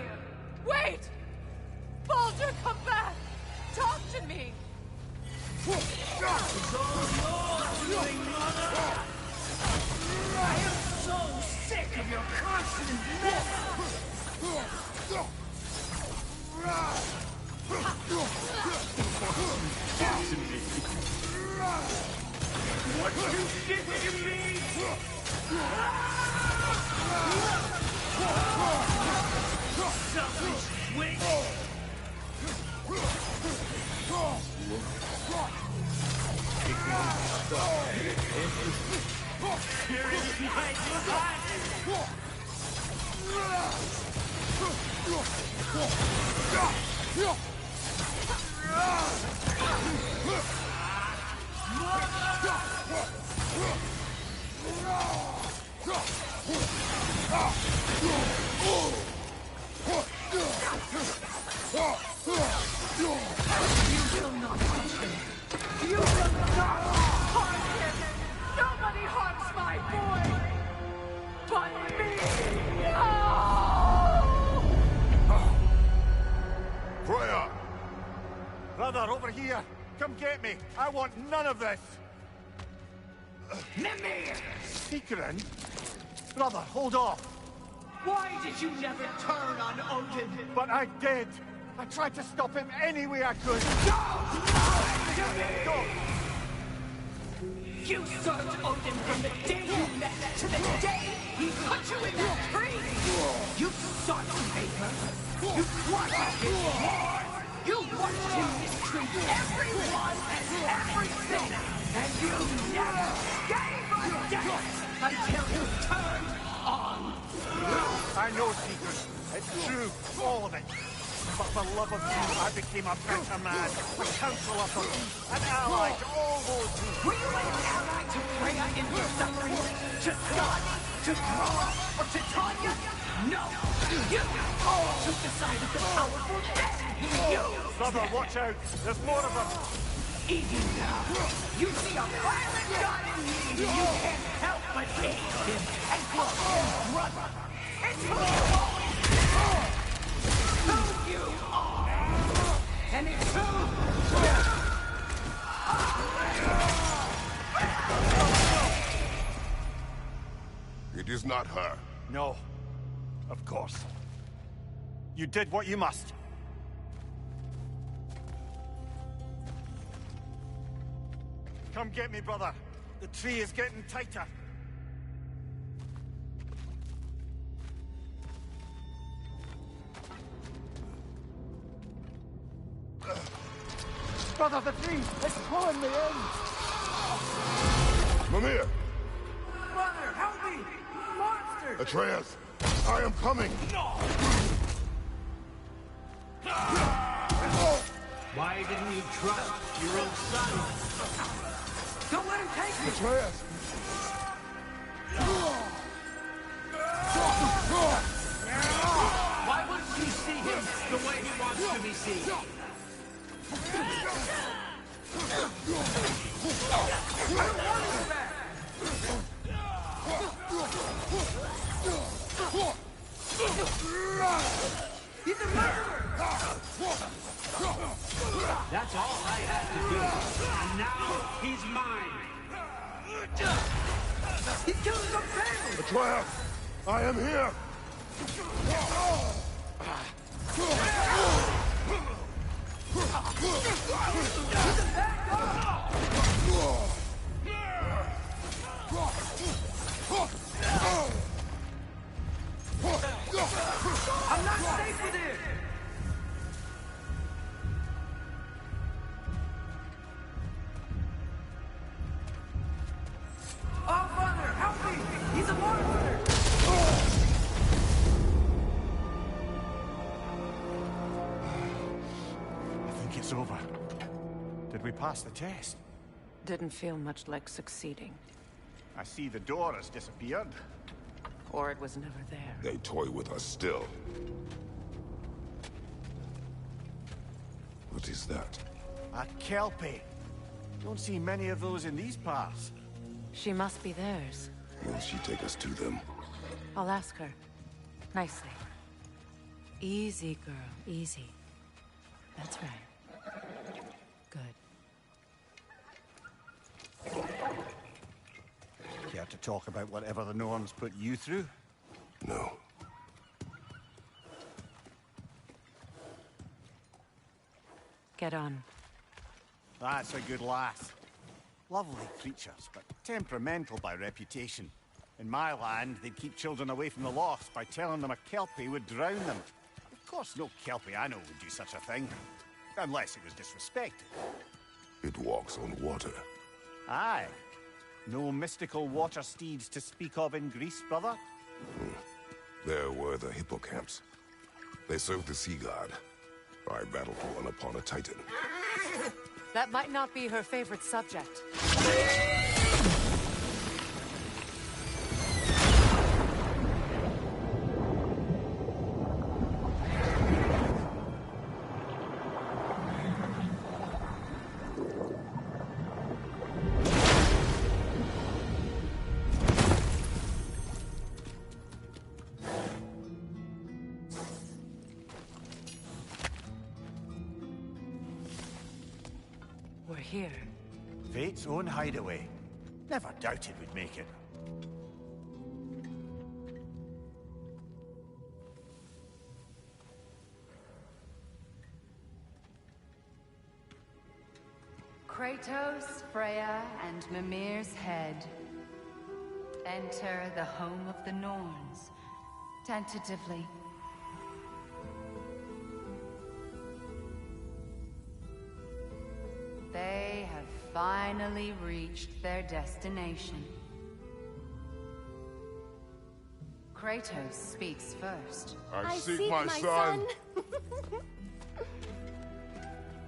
Wait! Baldur, come back! Talk to me! I am so sick of your constant mess! What you did to me! Selfish witch! You will not touch him. You will not harm him. Nobody harms my boy. But me. No! Freya! Brother, over here! Come get me! I want none of this! Mimir! Secret? Brother, hold off! Why did you never turn on Odin? But I did! I tried to stop him any way I could! Go! You served Odin from the day you met to the day he put you in that tree! You sought favor! You wanted his war! You watched him mistreat everyone and everything! And you never gave a damn until you turned on! I know, Secret. It's true. All of it. But for love of you, I became a better man, a counselor for peace, an ally to all those who... Were you an ally to Freya in her suffering? To Skadi? To Thor? Or to Tanya? No! You all took the side of the powerful dead! You! Brother, watch out! There's more of them! Even now, you see a violent god in me! You can't help but hate him and call him brother! It's who you always been! Who you are! And it's who... It is not her. No. Of course. You did what you must. Come get me, brother. The tree is getting tighter. Brother, the tree is pulling me in! Mimir! Mother, help me! Monster! Atreus! I am coming! No! Why didn't you trust your own son? Don't let him take me! Atreus! Why wouldn't you see him the way he wants to be seen? I don't want him back! He's a murderer! That's all I have to do. And now he's mine. He's killing some family! Atreus! I am here! I'm not safe with him! Oh, Father, help me! He's a monster! I think it's over. Did we pass the test? Didn't feel much like succeeding. I see the door has disappeared. Or it was never there. They toy with us still. What is that? A kelpie. Don't see many of those in these parts. She must be theirs. Will she take us to them? I'll ask her. Nicely. Easy, girl. Easy. That's right. Good. Care to talk about whatever the Norns put you through? No. Get on. That's a good lass. Lovely creatures, but temperamental by reputation. In my land, they'd keep children away from the lost by telling them a kelpie would drown them. Of course, no kelpie I know would do such a thing. Unless it was disrespected. It walks on water. Aye. No mystical water steeds to speak of in Greece, brother? There were the hippocamps. They served the sea god. I battled one upon a titan. That might not be her favorite subject. We're here. Fate's own hideaway. Never doubted we'd make it. Kratos, Freya, and Mimir's head. Enter the home of the Norns, tentatively. They have finally reached their destination. Kratos speaks first. I seek my son.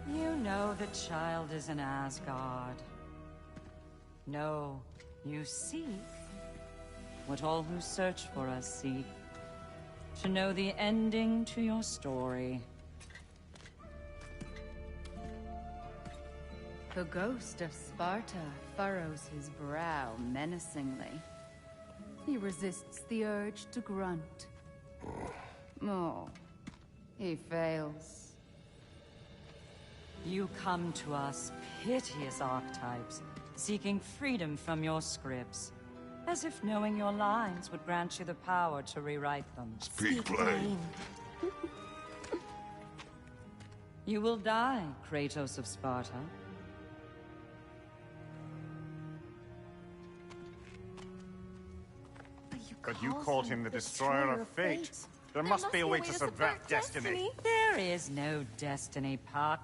You know the child is in Asgard. No, you seek what all who search for us seek. To know the ending to your story. The ghost of Sparta furrows his brow menacingly. He resists the urge to grunt. Oh, he fails. You come to us, piteous archetypes, seeking freedom from your scripts. As if knowing your lines would grant you the power to rewrite them. Speak plain. You will die, Kratos of Sparta. But you called him the Destroyer of Fate. There must be a way to subvert destiny. There is no destiny, Puck.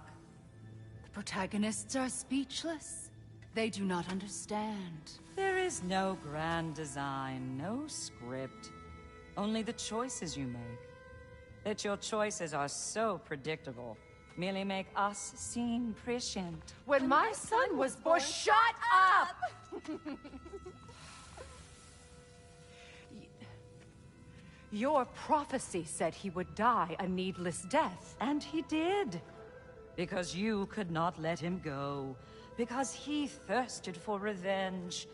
The protagonists are speechless. They do not understand. There is no grand design, no script. Only the choices you make. That your choices are so predictable merely make us seem prescient. When my son was born, shut up! Your prophecy said he would die a needless death. And he did. Because you could not let him go. Because he thirsted for revenge.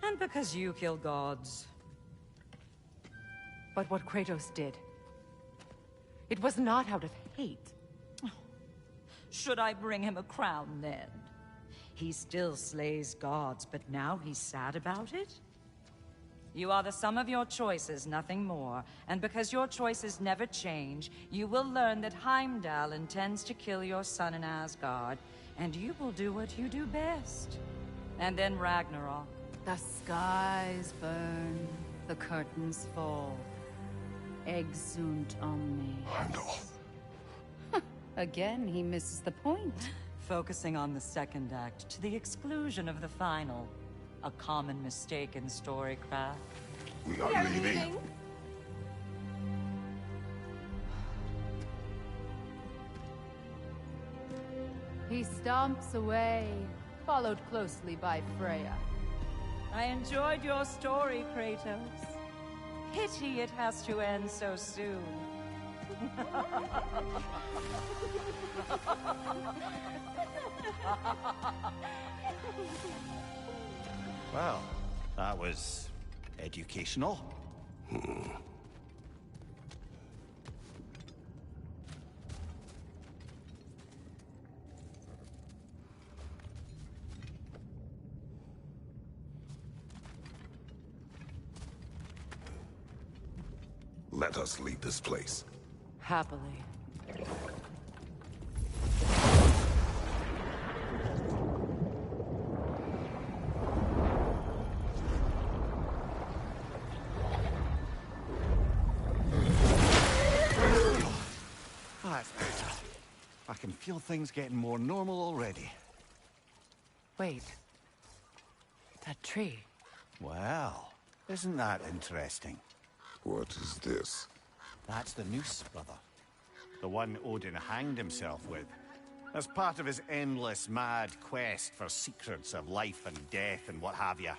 And because you kill gods. But what Kratos did, it was not out of hate. Should I bring him a crown then? He still slays gods, but now he's sad about it? You are the sum of your choices, nothing more. And because your choices never change, you will learn that Heimdall intends to kill your son in Asgard, and you will do what you do best. And then Ragnarok. The skies burn, the curtains fall. Exunt omni. Heimdall. Again, he misses the point. Focusing on the second act to the exclusion of the final. A common mistake in storycraft. We are leaving. He stomps away, followed closely by Freya. I enjoyed your story, Kratos. Pity it has to end so soon. Well, that was educational. Let us leave this place. Happily. That's better. I can feel things getting more normal already. Wait. That tree. Well, isn't that interesting? What is this? That's the noose, brother. The one Odin hanged himself with. As part of his endless, mad quest for secrets of life and death and what have you.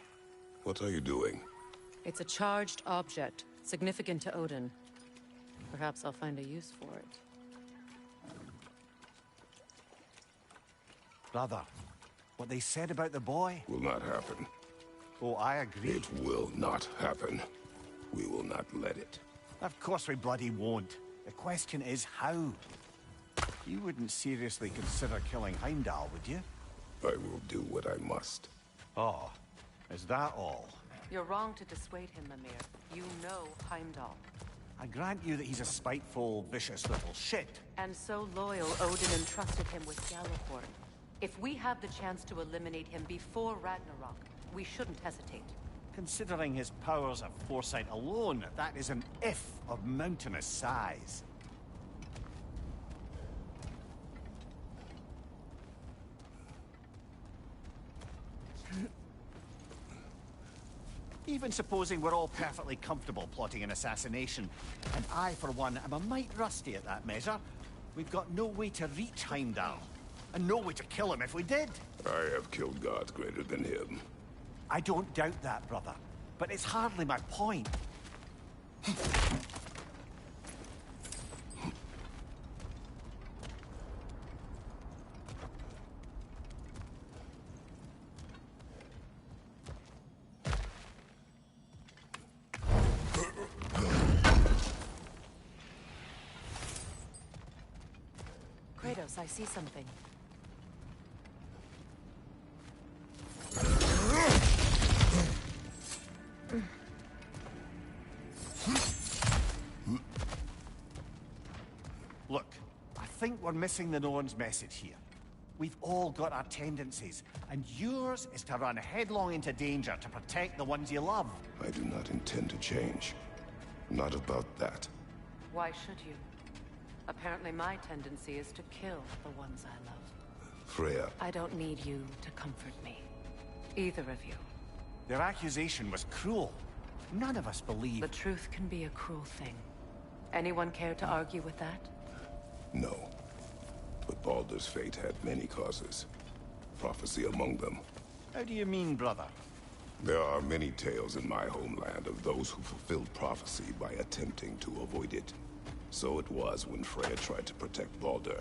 What are you doing? It's a charged object, significant to Odin. Perhaps I'll find a use for it. Brother, what they said about the boy? Will not happen. Oh, I agree. It will not happen. We will not let it. Of course we bloody won't. The question is how. You wouldn't seriously consider killing Heimdall, would you? I will do what I must. Oh, is that all? You're wrong to dissuade him, Mimir. You know Heimdall. I grant you that he's a spiteful, vicious little shit. And so loyal, Odin entrusted him with Gjallarhorn. If we have the chance to eliminate him before Ragnarok, we shouldn't hesitate. Considering his powers of foresight alone, that is an if of mountainous size. Even supposing we're all perfectly comfortable plotting an assassination, and I, for one, am a mite rusty at that measure, we've got no way to reach Heimdall, and no way to kill him if we did. I have killed gods greater than him. I don't doubt that, brother, but it's hardly my point. Kratos, I see something. Look, I think we're missing the no one's message here. We've all got our tendencies, and yours is to run headlong into danger to protect the ones you love. I do not intend to change. Not about that. Why should you? Apparently my tendency is to kill the ones I love. Freya. I don't need you to comfort me. Either of you. Their accusation was cruel. None of us believe. The truth can be a cruel thing. Anyone care to argue with that? No. But Baldur's fate had many causes. Prophecy among them. How do you mean, brother? There are many tales in my homeland of those who fulfilled prophecy by attempting to avoid it. So it was when Freya tried to protect Baldur.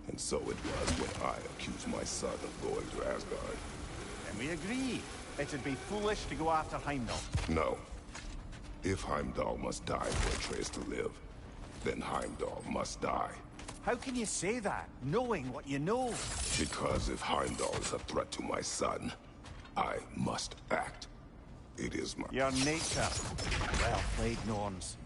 And so it was when I accused my son of going to Asgard. And we agree. It'd be foolish to go after Heimdall. No. If Heimdall must die for Atreus to live, then Heimdall must die. How can you say that, knowing what you know? Because if Heimdall is a threat to my son, I must act. It is my... Your nature. Well played, Norns.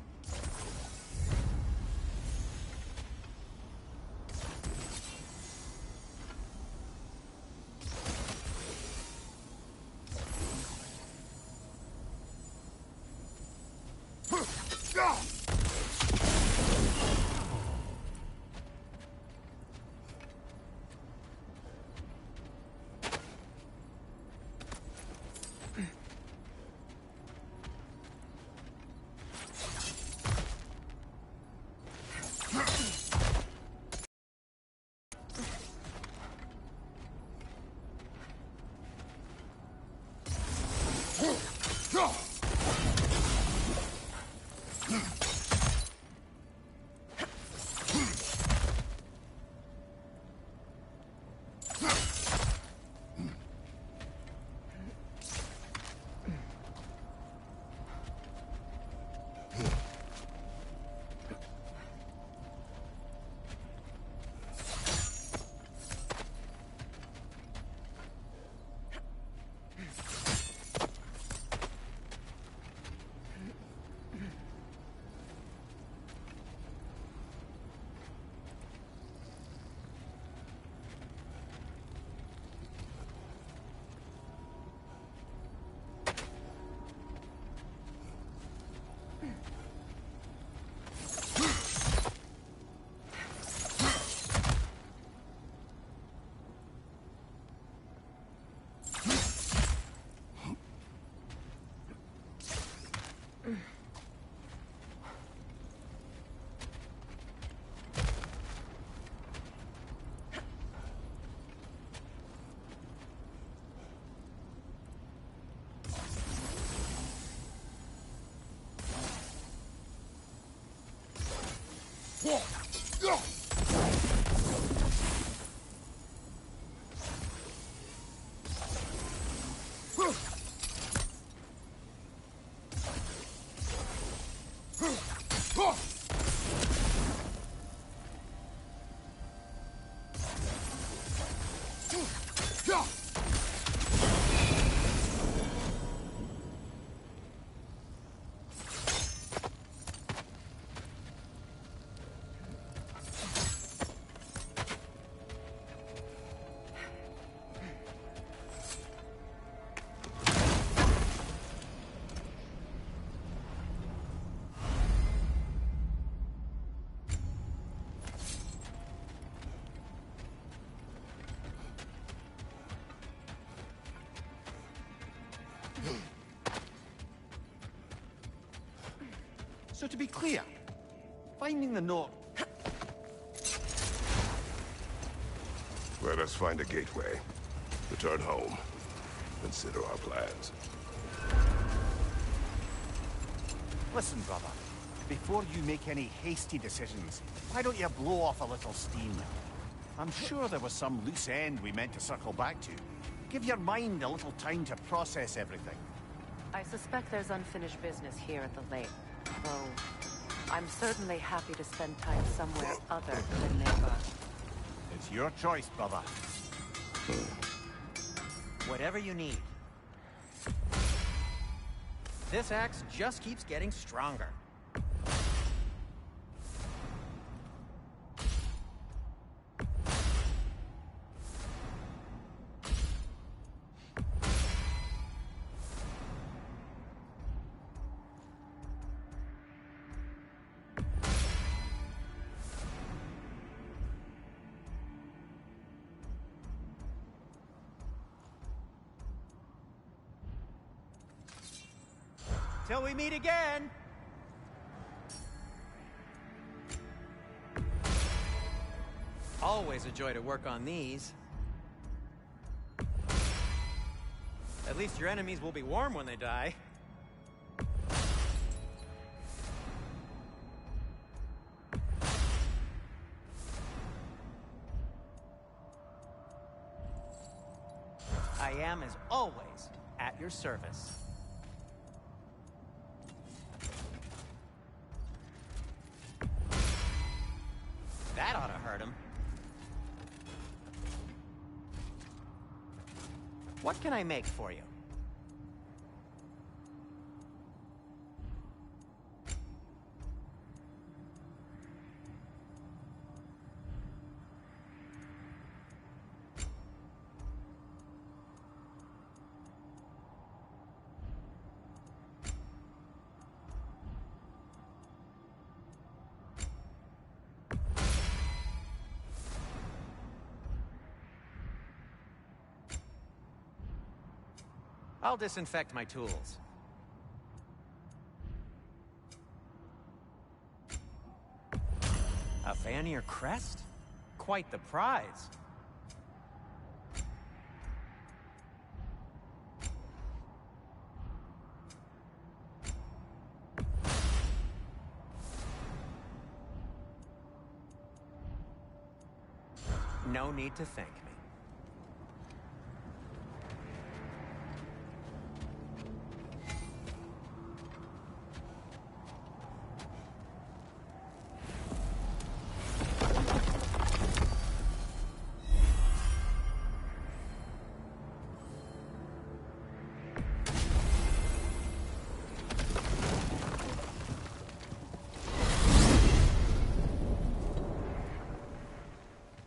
So to be clear, finding the note... Let us find a gateway. Return home. Consider our plans. Listen, brother. Before you make any hasty decisions, why don't you blow off a little steam? I'm sure there was some loose end we meant to circle back to. Give your mind a little time to process everything. I suspect there's unfinished business here at the lake. Though, I'm certainly happy to spend time somewhere other than Neva. It's your choice, brother. Whatever you need. This axe just keeps getting stronger. Until we meet again! Always a joy to work on these. At least your enemies will be warm when they die. I am, as always, at your service. That ought to hurt him. What can I make for you? I'll disinfect my tools. A Vanir crest? Quite the prize. No need to thank me.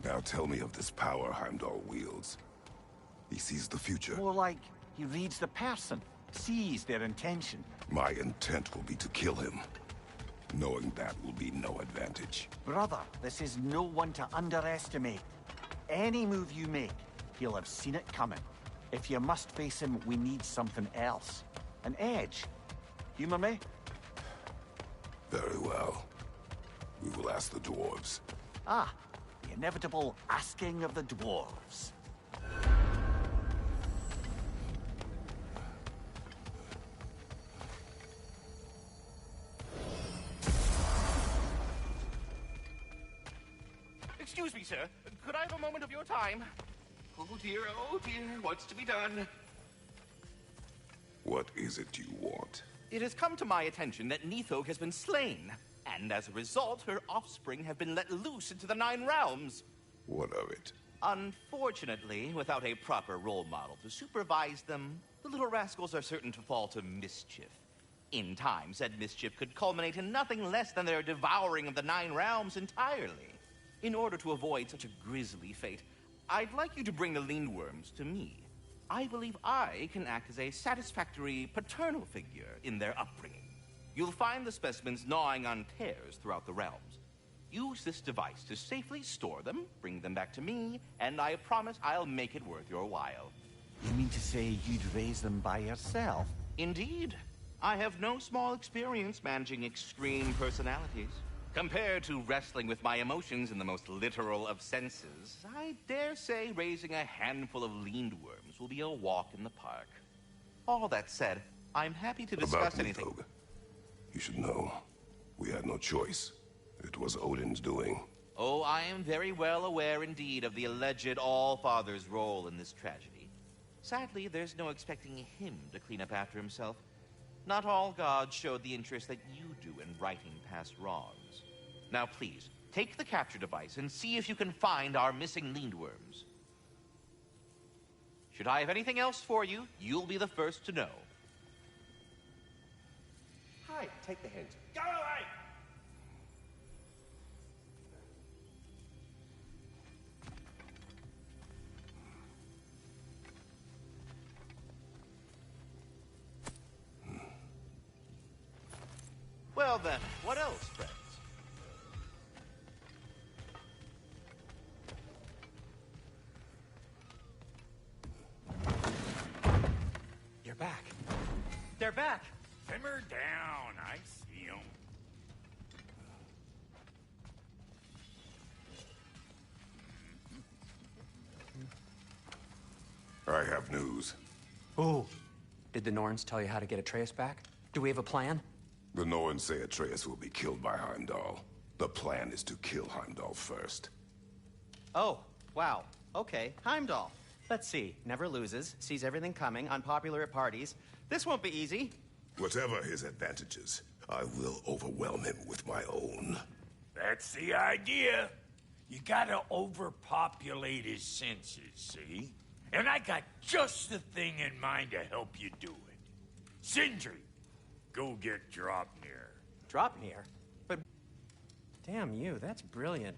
Now tell me of this power Heimdall wields. He sees the future. More like he reads the person, sees their intention. My intent will be to kill him. Knowing that will be no advantage. Brother, this is no one to underestimate. Any move you make, he'll have seen it coming. If you must face him, we need something else. An edge. Humor me? Very well. We will ask the dwarves. Ah, the inevitable asking of the dwarves. Excuse me, sir. Could I have a moment of your time? Oh dear, what's to be done? What is it you want? It has come to my attention that Nithog has been slain, and as a result, her offspring have been let loose into the Nine Realms. What of it? Unfortunately, without a proper role model to supervise them, the little rascals are certain to fall to mischief. In time, said mischief could culminate in nothing less than their devouring of the Nine Realms entirely. In order to avoid such a grisly fate, I'd like you to bring the Lindworms to me. I believe I can act as a satisfactory paternal figure in their upbringing. You'll find the specimens gnawing on tears throughout the realms. Use this device to safely store them, bring them back to me, and I promise I'll make it worth your while. You mean to say you'd raise them by yourself? Indeed. I have no small experience managing extreme personalities. Compared to wrestling with my emotions in the most literal of senses, I dare say raising a handful of Lindworms will be a walk in the park. All that said, I'm happy to discuss anything. Nithog. You should know, we had no choice. It was Odin's doing. Oh, I am very well aware indeed of the alleged All-Father's role in this tragedy. Sadly, there's no expecting him to clean up after himself. Not all gods showed the interest that you do in righting past wrongs. Now please, take the capture device and see if you can find our missing Lindworms. Should I have anything else for you, you'll be the first to know. Hi, take the hint. Go away! Well then, what else, friends? You're back. They're back! Simmer down. I see him. I have news. Oh. Did the Norns tell you how to get Atreus back? Do we have a plan? The Norns say Atreus will be killed by Heimdall. The plan is to kill Heimdall first. Oh, wow. Okay, Heimdall. Let's see. Never loses, sees everything coming, unpopular at parties. This won't be easy. Whatever his advantages, I will overwhelm him with my own. That's the idea. You gotta overpopulate his senses, see? And I got just the thing in mind to help you do it. Sindri, go get Dropnir. Dropnir? But... Damn you, that's brilliant.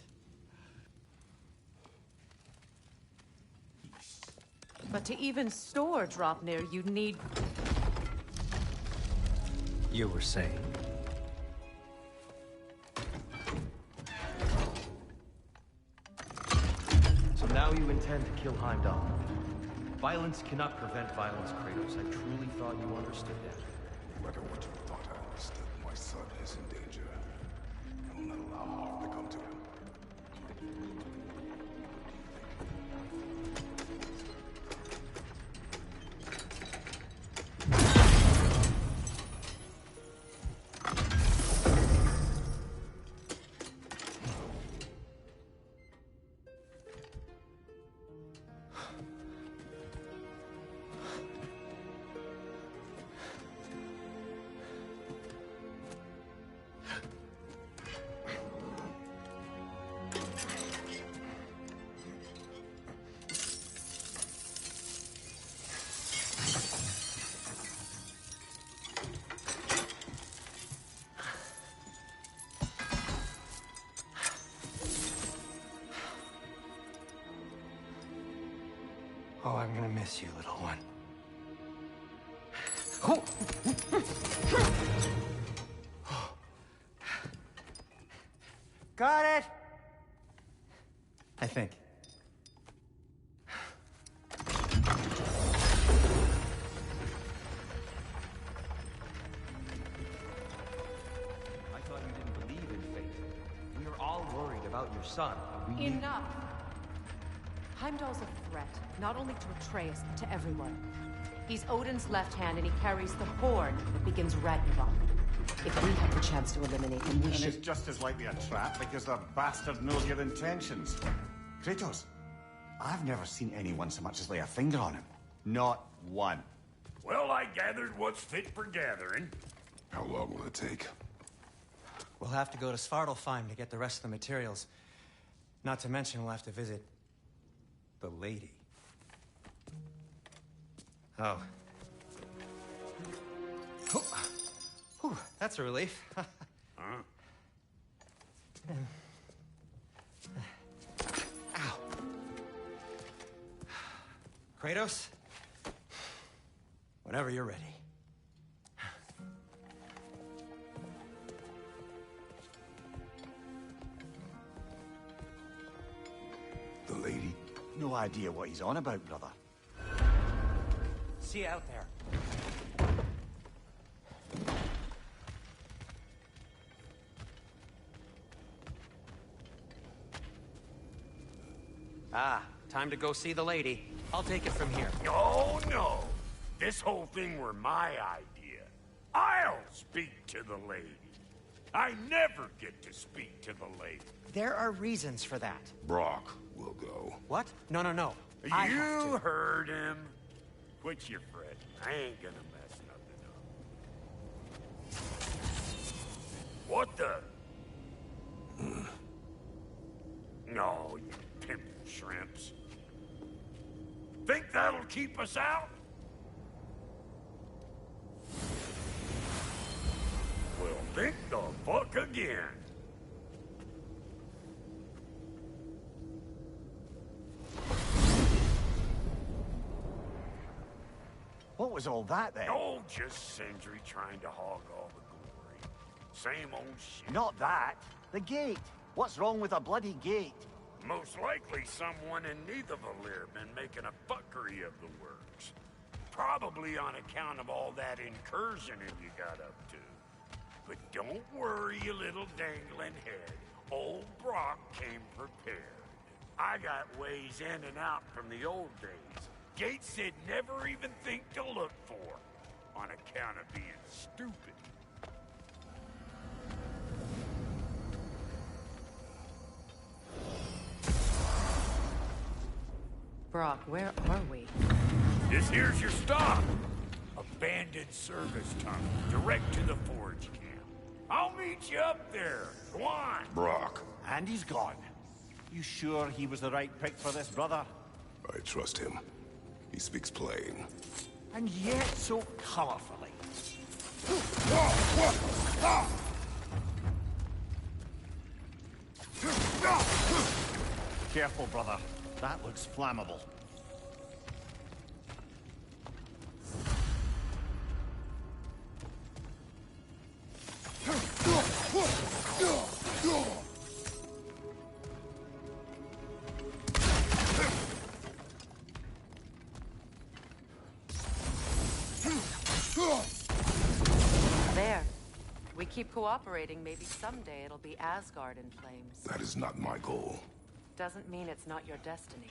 But to even store Dropnir, you'd need... You were saying? So now you intend to kill Heimdall. Violence cannot prevent violence, Kratos. I truly thought you understood that. No matter what you thought I understood, my son is in danger. I will not allow harm to come to him. Oh, I'm gonna miss you, little one. Got it! I think. I thought you didn't believe in fate. We were all worried about your son. We Enough! Heimdall's a threat, not only to Atreus, but to everyone. He's Odin's left hand, and he carries the horn that begins Ragnarok. If we have the chance to eliminate him, we And should... it's just as likely a trap because the bastard knows your intentions. Kratos, I've never seen anyone so much as lay a finger on him. Not one. Well, I gathered what's fit for gathering. How long will it take? We'll have to go to Svartalfheim to get the rest of the materials. Not to mention we'll have to visit... the lady. Oh. Whew, that's a relief. Huh? Ow. Kratos? Whenever you're ready. The lady? No idea what he's on about, brother. See you out there. Ah, time to go see the lady. I'll take it from here. No, no. This whole thing were my idea. I'll speak to the lady. I never get to speak to the lady. There are reasons for that. Brock will go. What? No. I have You to. heard him. Quit your fretting. I ain't gonna mess nothing up. What the? No, you pimp shrimps. Think that'll keep us out? Well, think the fuck again. What was all that then? Oh, just Sindri trying to hog all the glory. Same old shit. Not that. The gate. What's wrong with a bloody gate? Most likely someone in Nidavellir been making a fuckery of the works. Probably on account of all that incursioning you got up to. But don't worry, you little dangling head. Old Brock came prepared. I got ways in and out from the old days. Gates said never even think to look for, on account of being stupid. Brock, where are we? This here's your stop. Abandoned service tunnel, direct to the forge camp. I'll meet you up there. Go on. Brock. And he's gone. You sure he was the right pick for this, brother? I trust him. He speaks plain. And yet so colorfully. Careful, brother. That looks flammable. There. We keep cooperating, maybe someday it'll be Asgard in flames. That is not my goal. Doesn't mean it's not your destiny.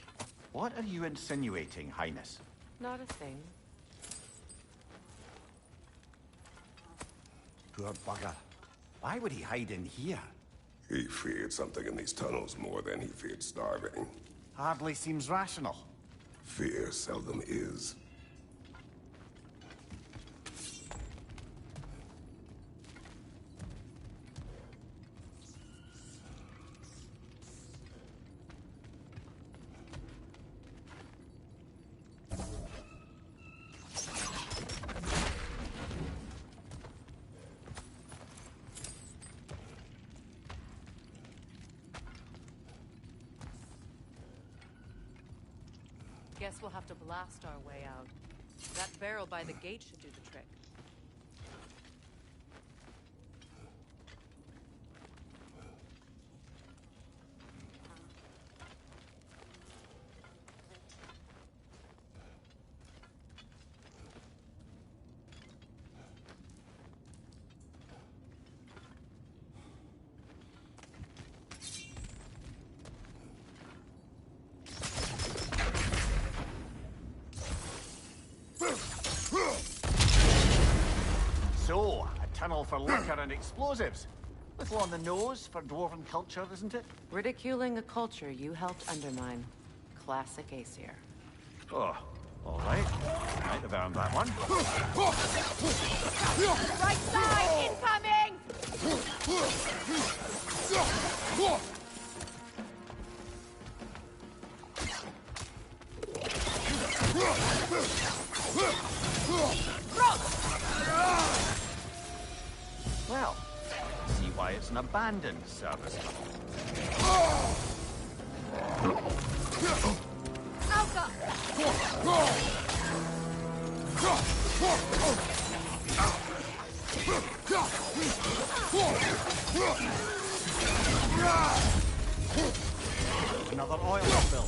What are you insinuating, Highness? Not a thing. Poor bugger. Why would he hide in here? He feared something in these tunnels more than he feared starving. Hardly seems rational. Fear seldom is. Guess we'll have to blast our way out. That barrel by the gate should do the trick. So, a tunnel for liquor and explosives. Little on the nose for dwarven culture, isn't it? Ridiculing a culture you helped undermine. Classic Aesir. Oh, all right. Might have earned that one. Right side, incoming! Well, see why it's an abandoned service tunnel. Another oil spill.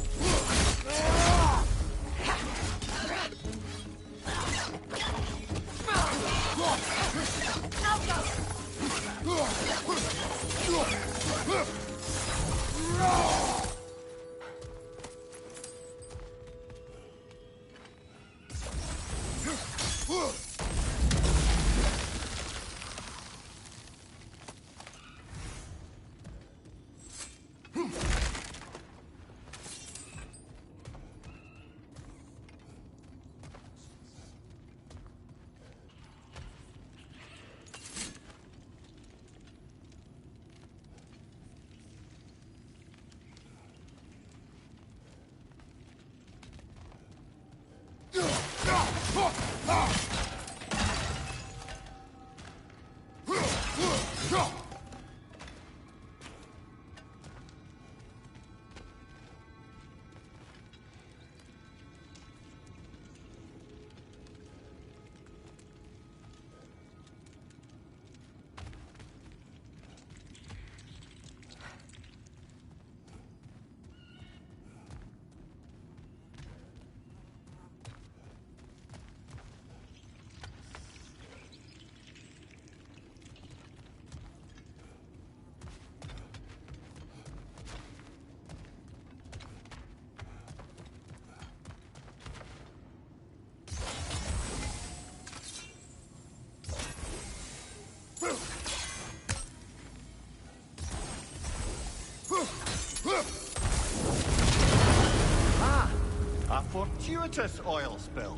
calamitous oil spill.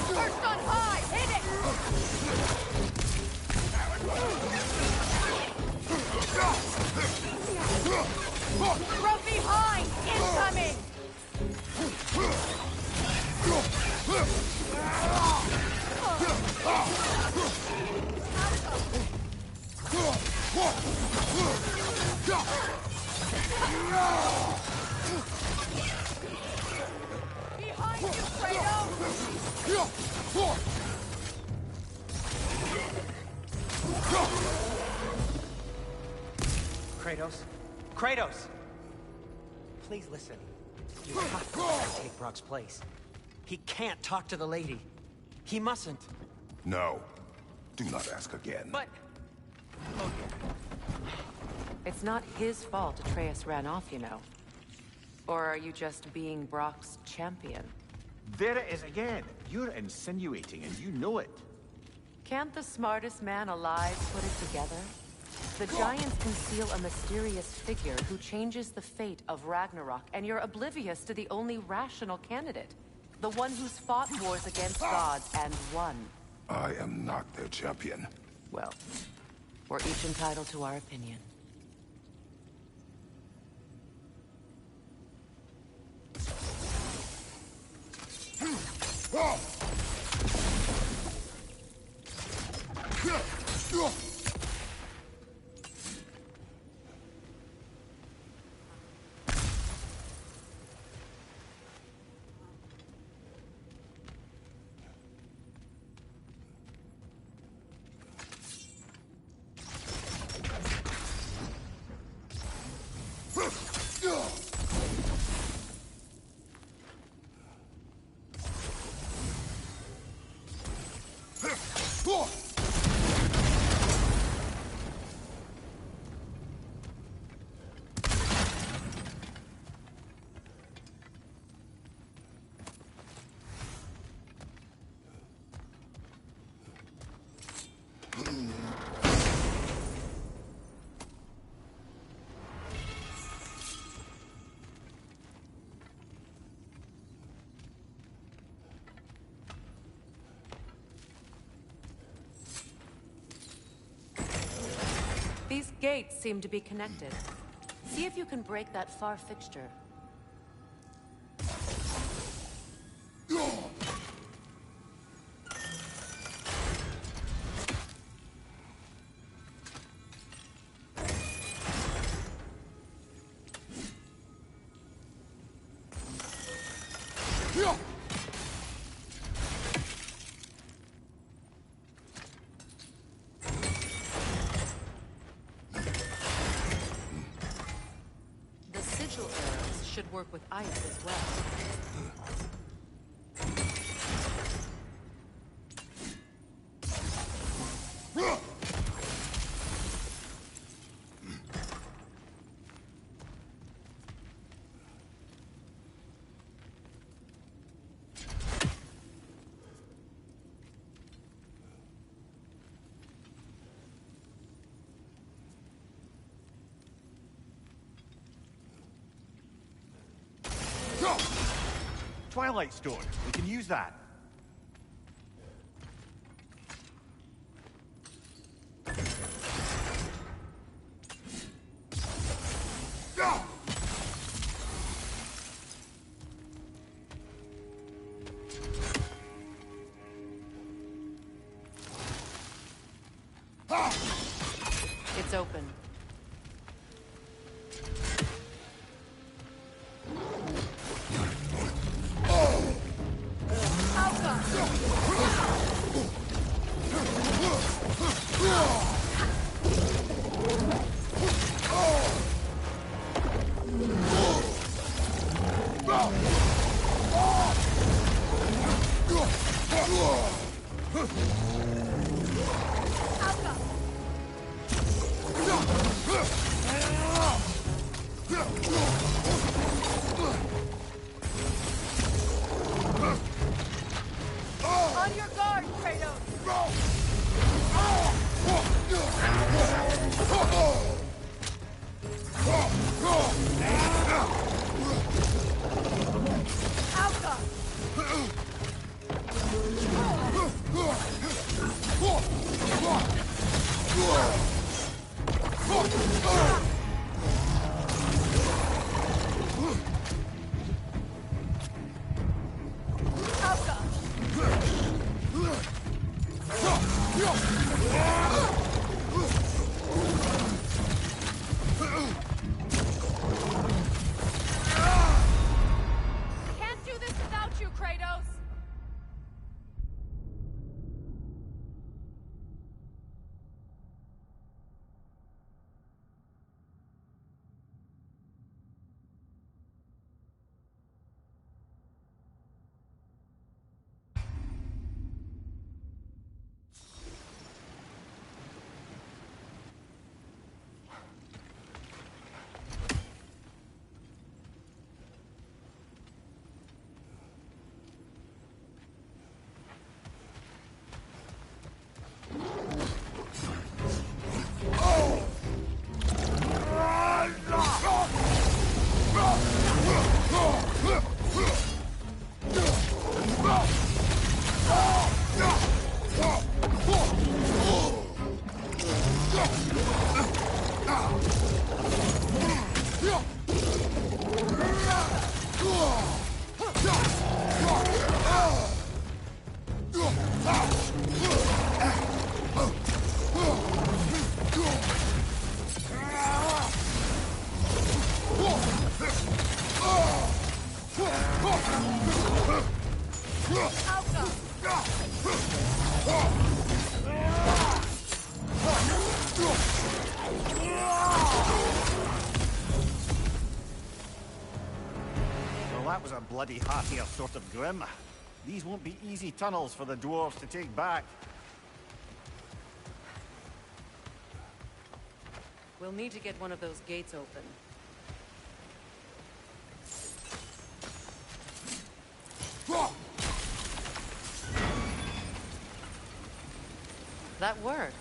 First on high! Hit it! From behind! Incoming! Behind you, Kratos? Kratos! Please listen. You have to let him take Brock's place. He can't talk to the lady. He mustn't. No. Do not ask again. But... It's not his fault Atreus ran off, you know. Or are you just being Brock's champion? There it is again. You're insinuating and you know it. Can't the smartest man alive put it together? The Giants conceal a mysterious figure who changes the fate of Ragnarok, and you're oblivious to the only rational candidate. The one who's fought wars against gods and won. I am not their champion. Well, we're each entitled to our opinion. These gates seem to be connected. See if you can break that far fixture. Should work with ice as well. Twilight Stone. We can use that. It's open. Can't do this without you, Kratos! Well, that was a bloody heartier sort of grim. These won't be easy tunnels for the dwarves to take back. We'll need to get one of those gates open. That worked.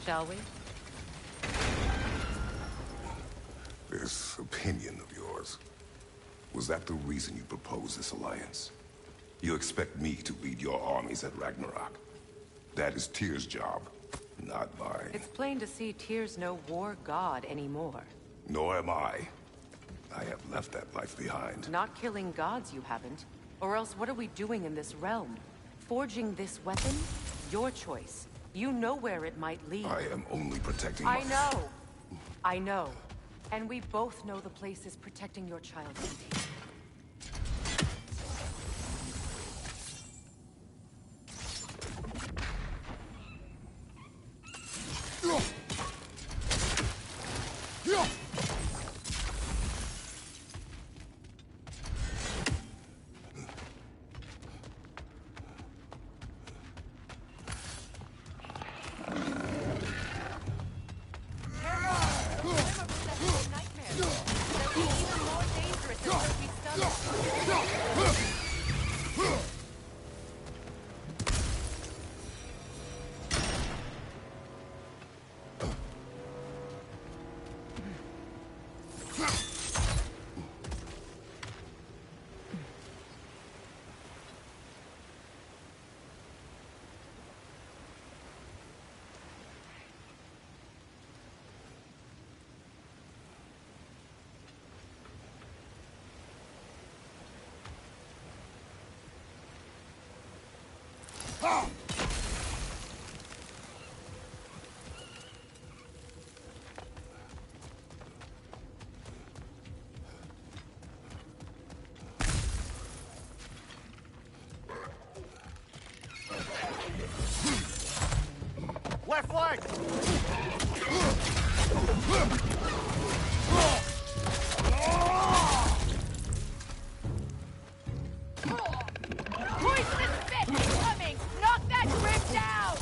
Shall we? This opinion of yours, was that the reason you proposed this alliance? You expect me to lead your armies at Ragnarok? That is Tyr's job, not mine. It's plain to see Tyr's no war god anymore. Nor am I. I have left that life behind. Not killing gods, you haven't. Or else what are we doing in this realm? Forging this weapon? Your choice. You know where it might lead. I am only protecting I know. I know. And we both know the place is protecting your child from Tyr. Left flank! Poisonous fish incoming! Knock that grip down!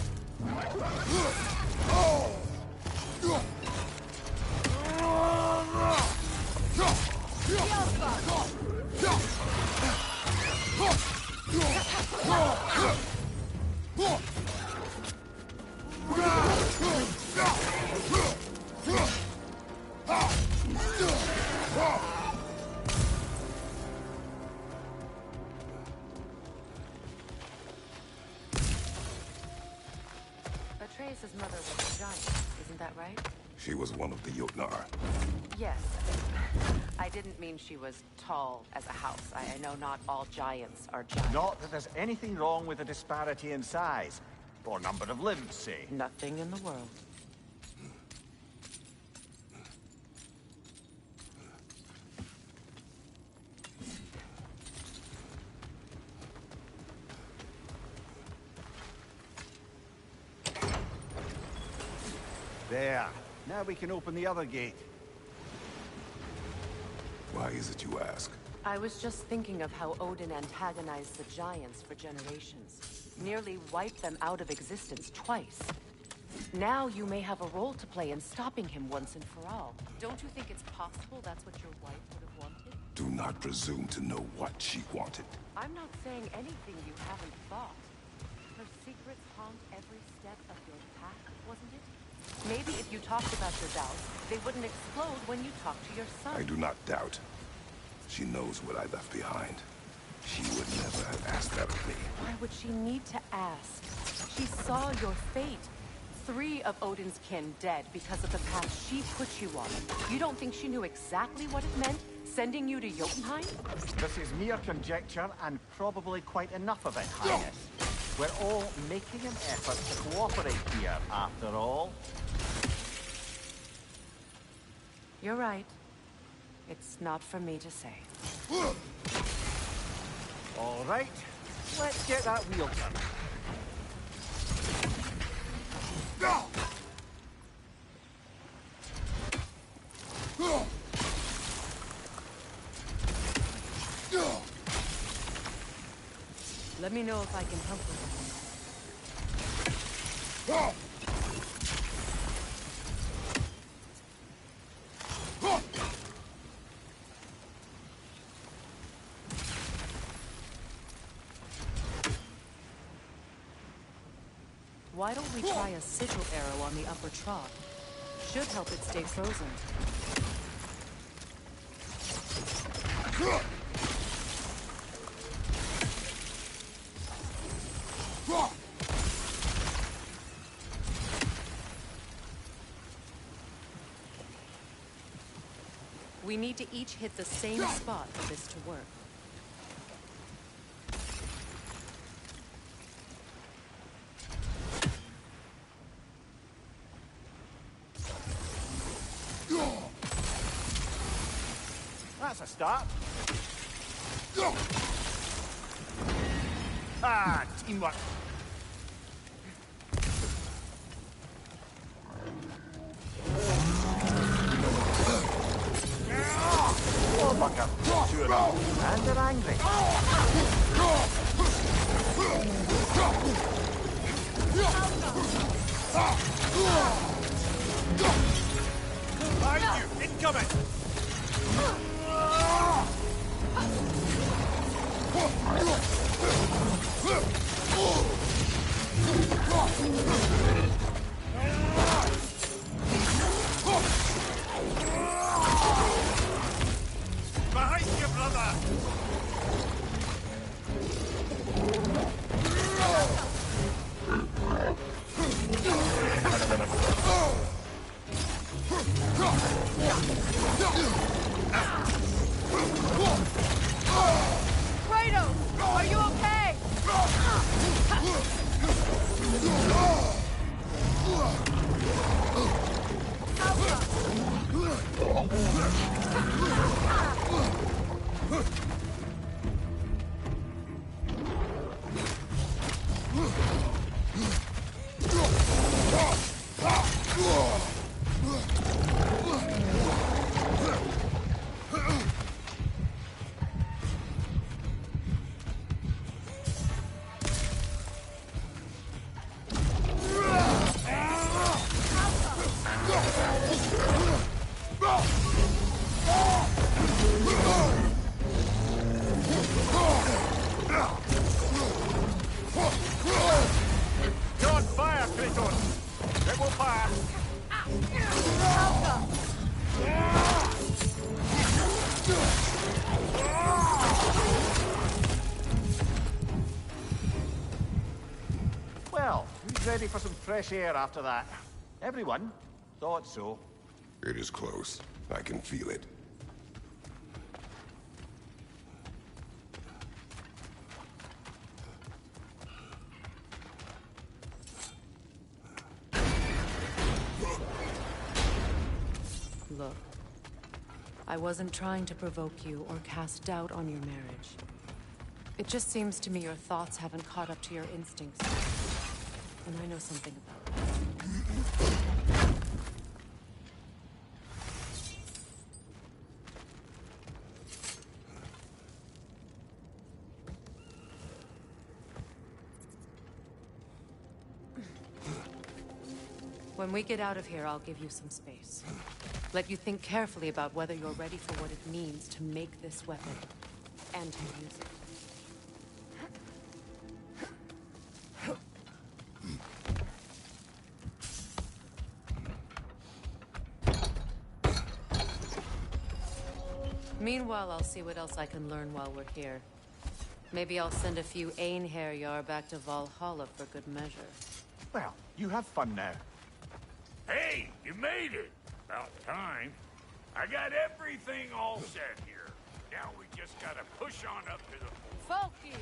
She was one of the Jotnar. Yes. I didn't mean she was tall as a house. I know not all giants are giants. Not that there's anything wrong with the disparity in size. Or number of limbs, say. Nothing in the world. There. Now we can open the other gate. Why is it you ask? I was just thinking of how Odin antagonized the giants for generations. Nearly wiped them out of existence twice. Now you may have a role to play in stopping him once and for all. Don't you think it's possible that's what your wife would have wanted? Do not presume to know what she wanted. I'm not saying anything you haven't thought. Her secrets haunt every step of your path, wasn't it? Maybe if you talked about your doubts, they wouldn't explode when you talked to your son. I do not doubt. She knows what I left behind. She would never have asked that of me. Why would she need to ask? She saw your fate. 3 of Odin's kin dead because of the path she put you on. You don't think she knew exactly what it meant, sending you to Jotunheim? This is mere conjecture, and probably quite enough of it, Highness. We're all making an effort to cooperate here, after all. You're right. It's not for me to say. All right, let's get that wheel turning. Let me know if I can help with Why don't we try a sigil arrow on the upper trough? Should help it stay frozen. We need to each hit the same spot for this to work. That's a start. Ah, teamwork. Oh, bucker. Sure. And they're angry. Behind you! Incoming! Behind you, brother! Kratos! Are you okay? You're on fire, Kratos! It will pass! Well, who's ready for some fresh air after that? Everyone? Thought so. It is close. I can feel it. Look, I wasn't trying to provoke you or cast doubt on your marriage. It just seems to me your thoughts haven't caught up to your instincts. And I know something about it. When we get out of here, I'll give you some space. Let you think carefully about whether you're ready for what it means to make this weapon, and to use it. Meanwhile, I'll see what else I can learn while we're here. Maybe I'll send a few Einherjar back to Valhalla for good measure. Well, you have fun now. Hey, you made it! About time. I got everything all set here. Now we just gotta push on up to the... Folky!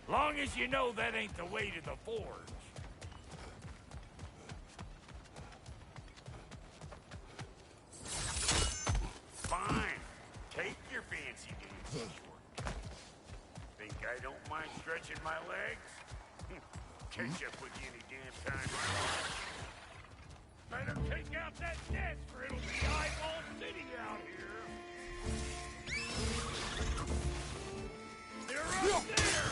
Long as you know that ain't the way to the forge. Fine. Take your fancy dancing shortcut. Think I don't mind stretching my legs? Catch up with you any damn time. Let him take out that nest, or it'll be eyeball city out here. They're up there!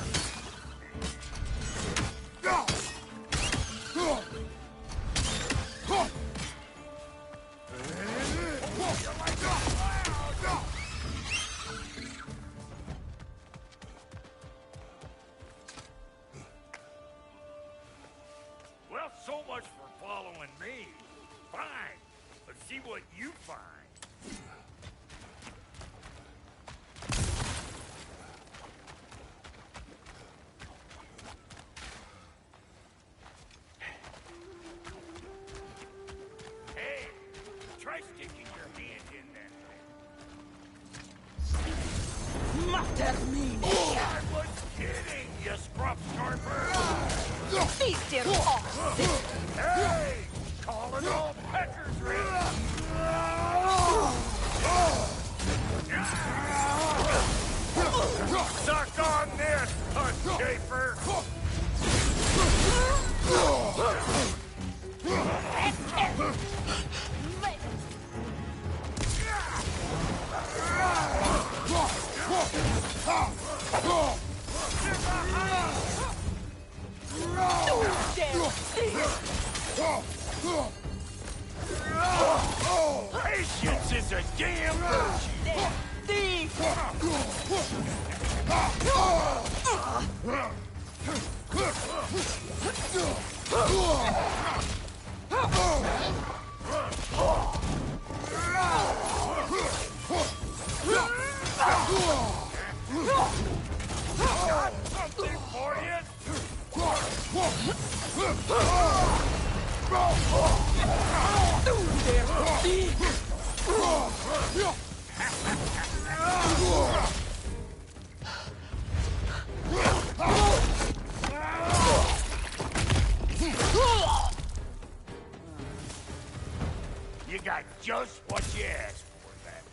Well, so much for following me. Fine. Let's see what you find. Hey, try sticking your hand in that thing. Matter me! I was kidding, you scruff scarper! Feast your horse! Hey! Calling all peckers ready! Suck on this, hunt chafer! Patience is a damn virtue! Got something for You got just what you asked for that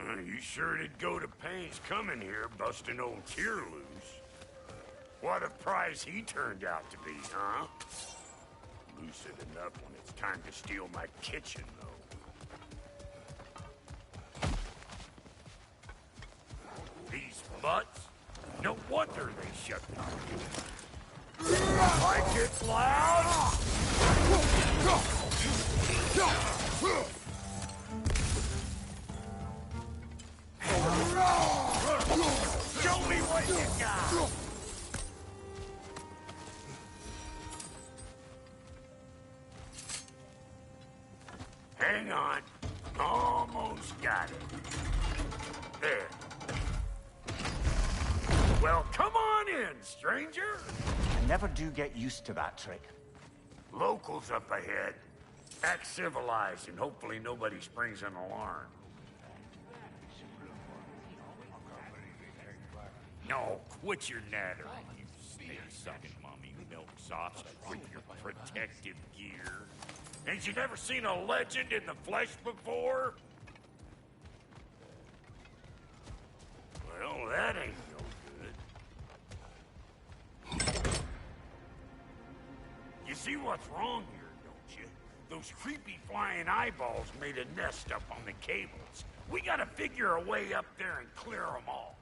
time. You sure did go to pains coming here, busting old Tyr loose. What a prize he turned out to be, huh? Lucid enough when it's time to steal my kitchen, though. These butts? No wonder they shut down. Like it's loud? Show me what you got! Hang on. Almost got it. There. Well, come on in, stranger. I never do get used to that trick. Locals up ahead. Act civilized and hopefully nobody springs an alarm. No, quit your nattering, you snake-sucking mummy milksops with your protective gear. Ain't you never seen a legend in the flesh before? Well, that ain't no good. You see what's wrong here, don't you? Those creepy flying eyeballs made a nest up on the cables. We gotta figure a way up there and clear them all.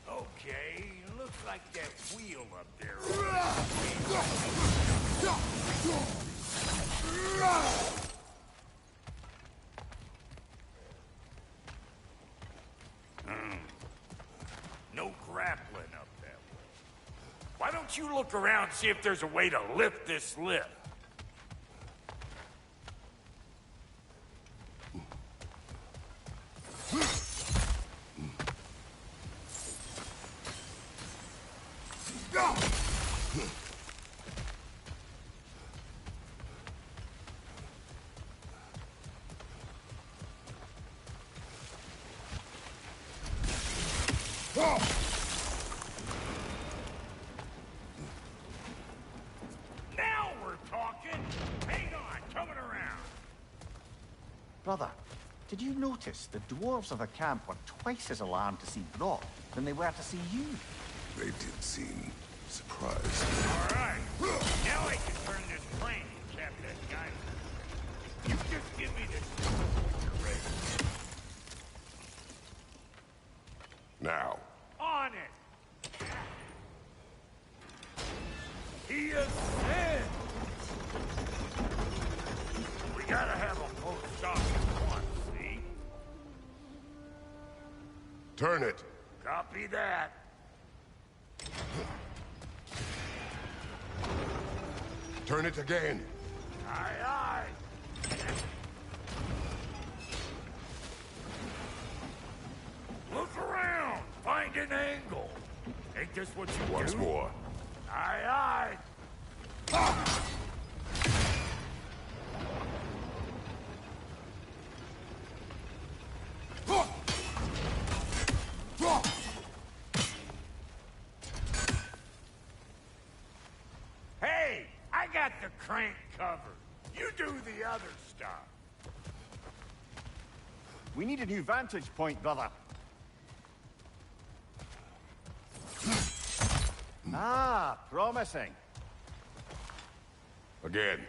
Okay, looks like that wheel up there. No grappling up that way. Why don't you look around and see if there's a way to lift this lift? Now we're talking. Hang on, coming around. Brother, did you notice the dwarves of the camp were twice as alarmed to see Brock than they were to see you? They did seem surprised. All right. Now I can turn this crane and cap that guy. You just give me this when you're ready. Now. On it. He ascends. We gotta have them both stop at once, see? Turn it. Copy that. Turn it again. Aye, aye. Look around. Find an angle. Ain't this what you Once do? more. Aye, aye. Hey, I got the crank covered. You do the other stuff. We need a new vantage point, brother. Ah, promising. Again.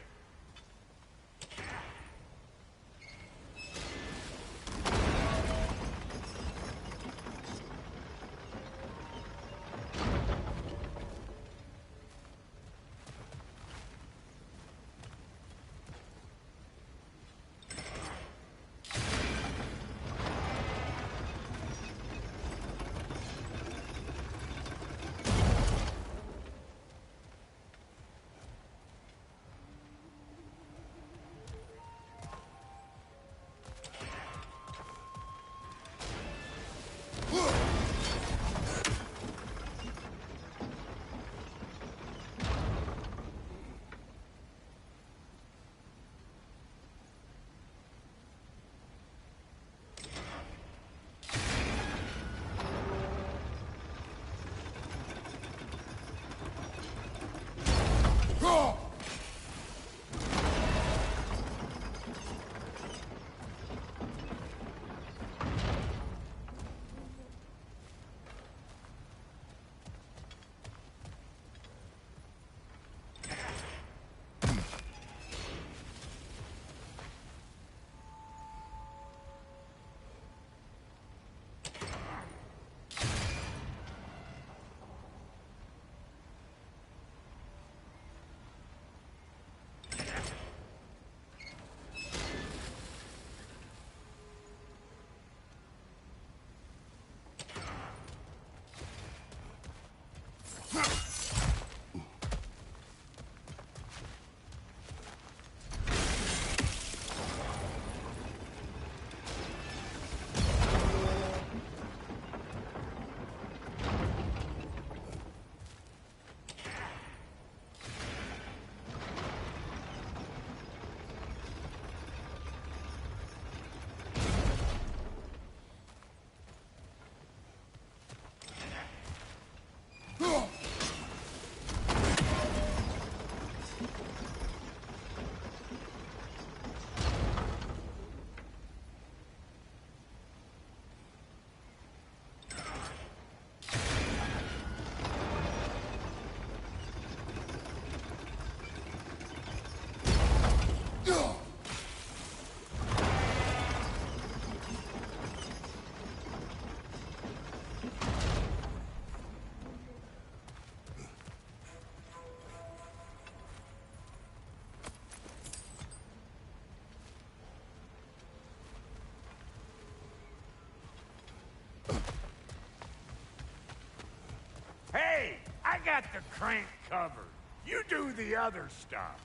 Hey, I got the crank covered. You do the other stuff.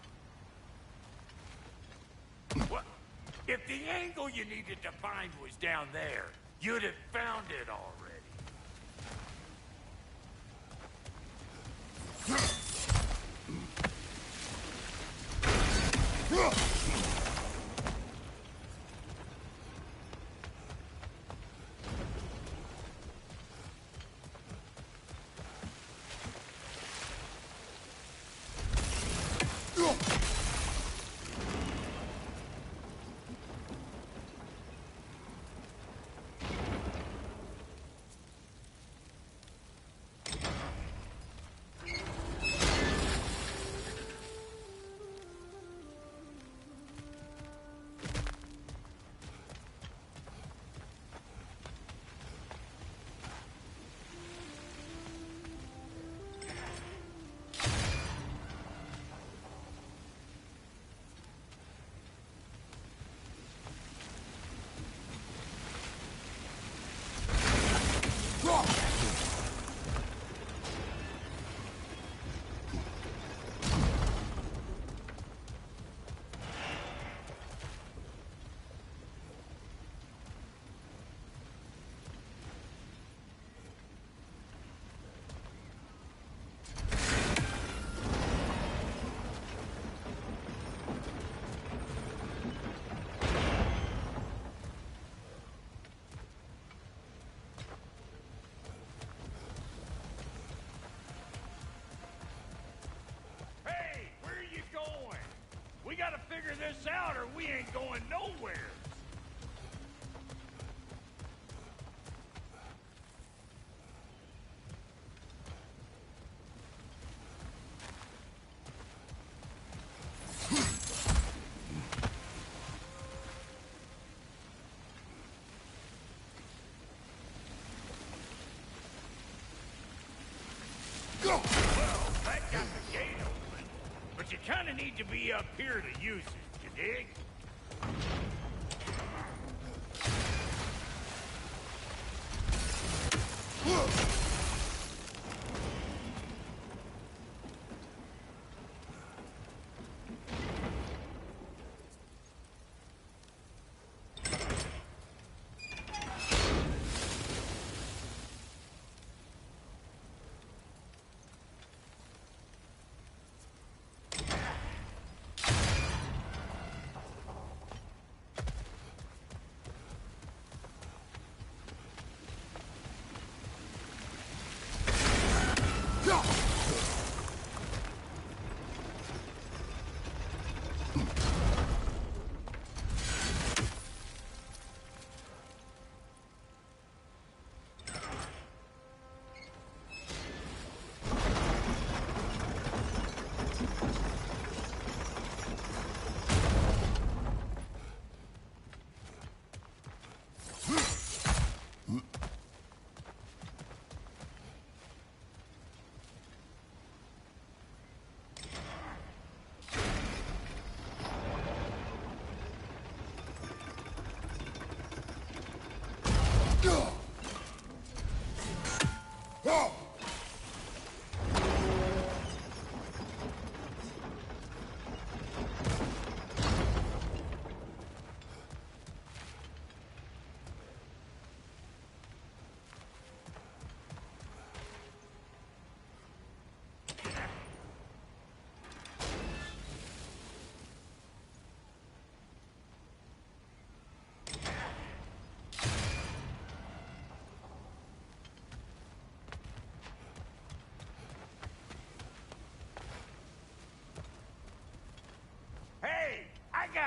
What? If the angle you needed to find was down there, you'd have found it already. We gotta figure this out or we ain't going nowhere. Well, that got the gate open, but you kinda need to be up here to use it, you dig?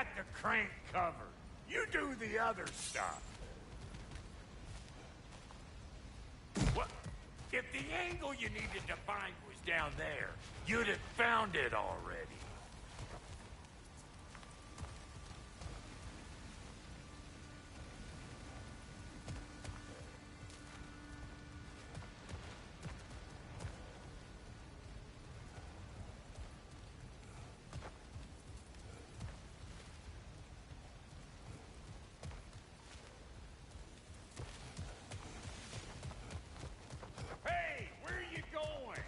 got the crank covered. You do the other stuff. What? If the angle you needed to find was down there, you'd have found it already. Hey, where are you going?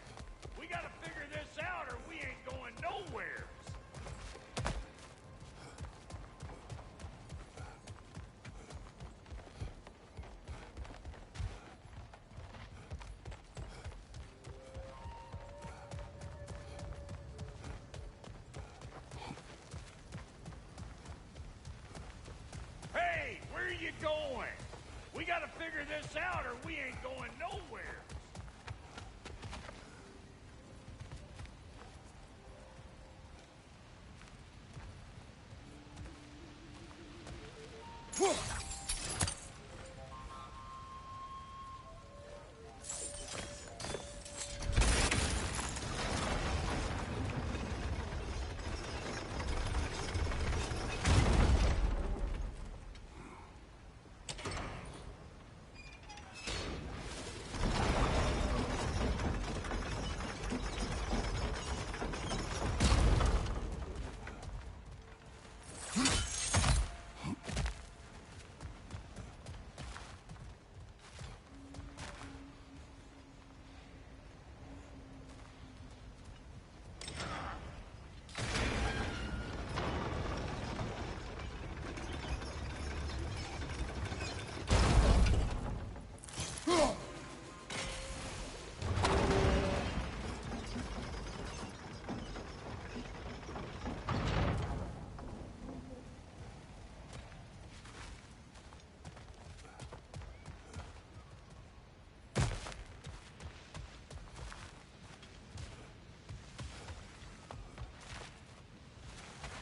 We gotta figure this out or we ain't going nowhere. Hey, where are you going? We gotta figure this out or we ain't going nowhere.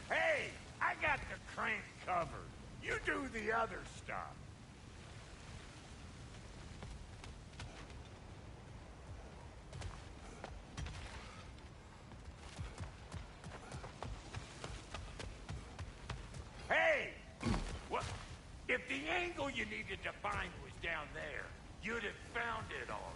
Hey, I got the crank covered. You do the other stuff. Hey! What? If the angle you needed to find was down there, you'd have found it already.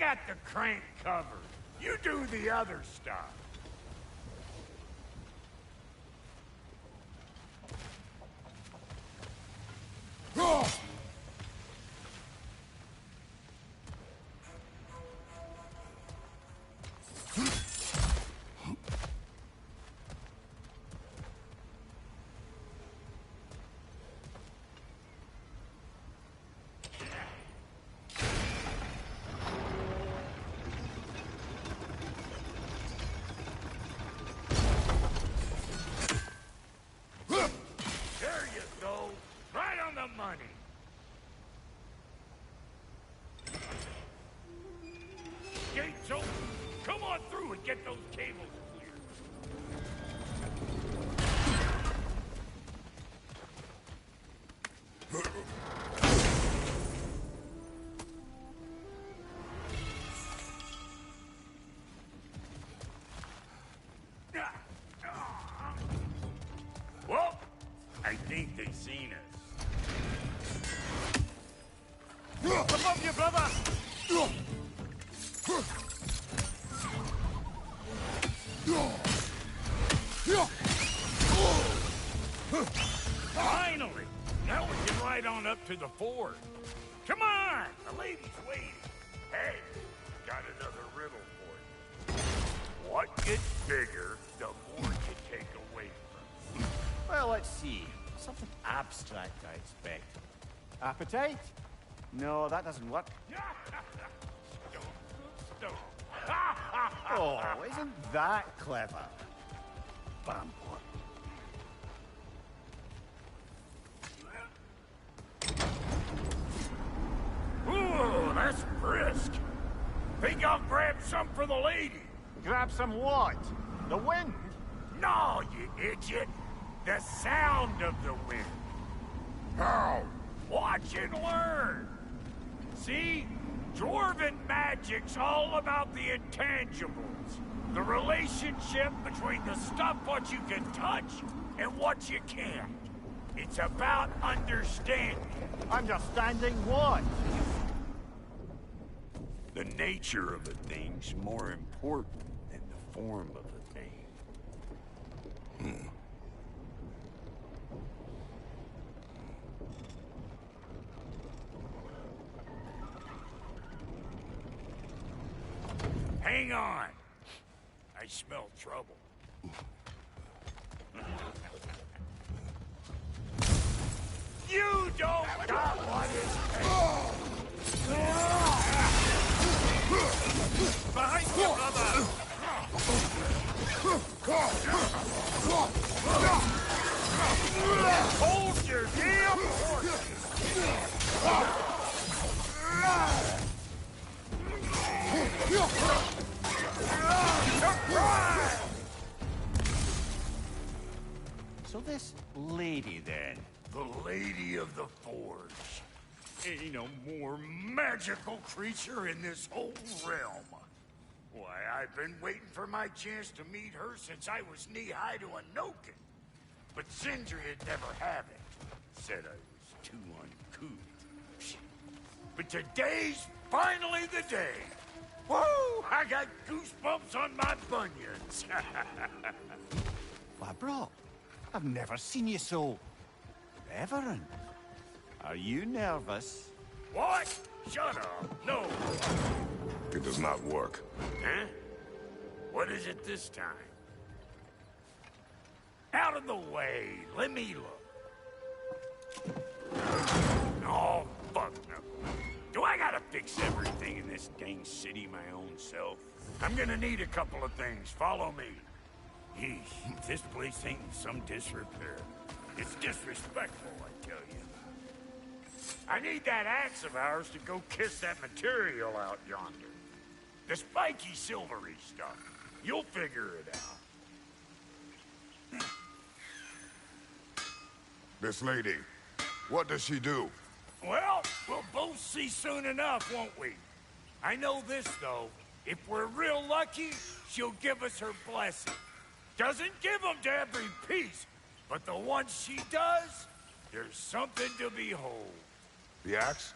got the crank covered. You do the other stuff. Gates open. Come on through and get those cables clear. Well, I think they seen us. Above you, brother! Finally! Now we can ride on up to the fort. Come on! The lady's waiting. Hey, got another riddle for you. What gets bigger, the more you take away from it. Well, let's see. Something abstract, I expect. Appetite? No, that doesn't work. Oh, isn't that clever? Bam. Ooh, that's brisk. Think I'll grab some for the lady. Grab some what? The wind? No, you idiot. The sound of the wind. How? Watch and learn. See? Dwarven magic's all about the intangibles. The relationship between the stuff what you can touch and what you can't. It's about understanding. Understanding what? The nature of a thing's more important than the form of a thing. Hang on. I smell trouble. You don't got what it takes. Behind you, brother. Hold your damn horse. So this lady, then? The Lady of the Forge. Ain't no more magical creature in this whole realm. Why, I've been waiting for my chance to meet her since I was knee-high to a Noken. But Sindri would never have it. Said I was too uncouth. But today's finally the day. Woo! I got goosebumps on my bunions. Why, bro, I've never seen you so reverent. Are you nervous? What? Shut up. No. It does not work. Huh? What is it this time? Out of the way. Let me look. Oh, fuck no. Do I gotta fix everything in this dang city my own self? I'm gonna need a couple of things. Follow me. Yeesh, this place ain't in some disrepair. It's disrespectful, I tell you. I need that axe of ours to go kiss that material out yonder. The spiky, silvery stuff. You'll figure it out. This lady, what does she do? Well, we'll both see soon enough, won't we? I know this, though. If we're real lucky, she'll give us her blessing. Doesn't give them to every piece, but the ones she does, there's something to behold. The axe?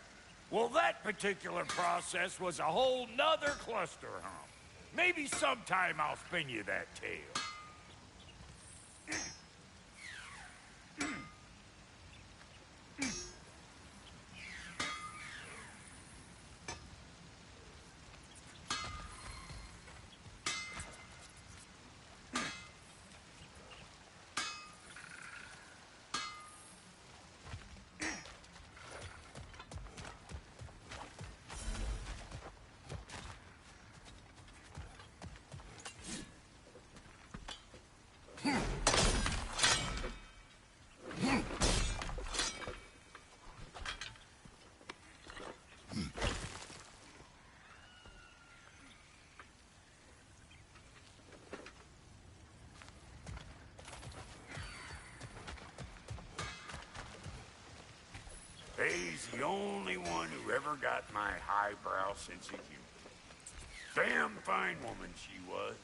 Well, that particular process was a whole nother cluster hump. Maybe sometime I'll spin you that tale. He's the only one who ever got my highbrow sense of humor. Damn fine woman she was.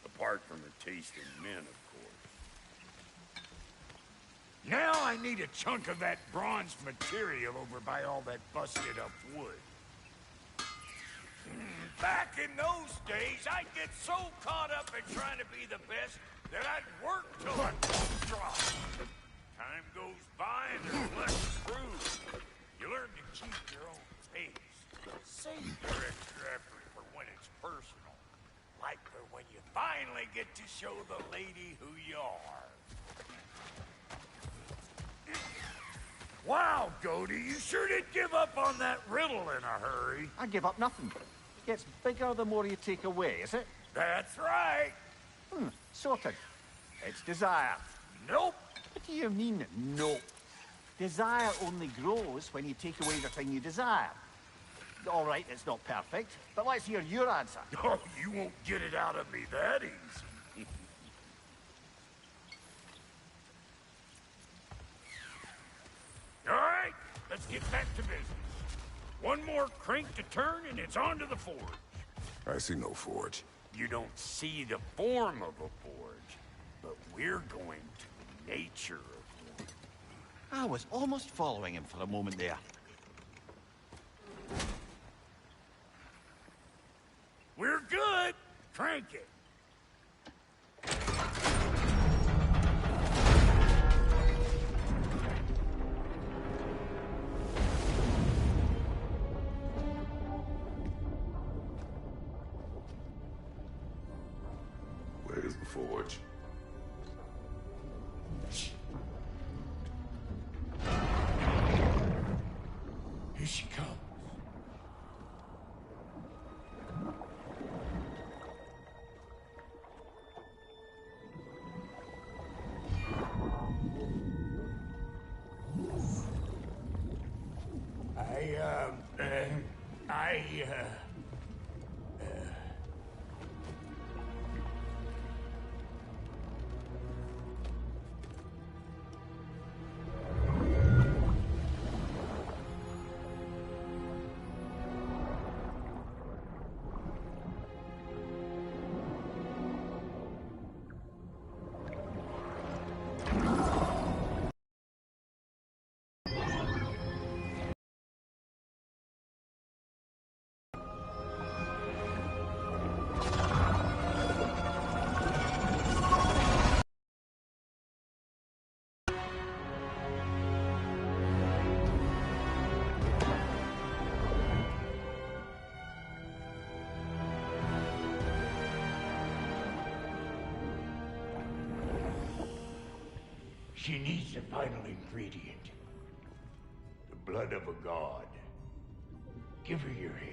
Apart from her taste in men, of course. Now I need a chunk of that bronze material over by all that busted up wood. Back in those days, I'd get so caught up in trying to be the best that I'd work till I drop. Time goes by and there's less to prove. You learn to keep your own pace. Save your extra effort for when it's personal. Like for when you finally get to show the lady who you are. Wow, Goody, you sure did give up on that riddle in a hurry. I give up nothing. It gets bigger the more you take away, is it? That's right. Sorted. It's desire. Nope. What do you mean, no? Desire only grows when you take away the thing you desire. All right, it's not perfect, but let's hear your answer. Oh, you won't get it out of me that easy. All right, let's get back to business. One more crank to turn and it's on to the forge. I see no forge. You don't see the form of a forge, but we're going to the nature of one. I was almost following him for a moment there. We're good. Crank it. Where's the forge? Here she comes. She needs the final ingredient. The blood of a god. Give her your hand.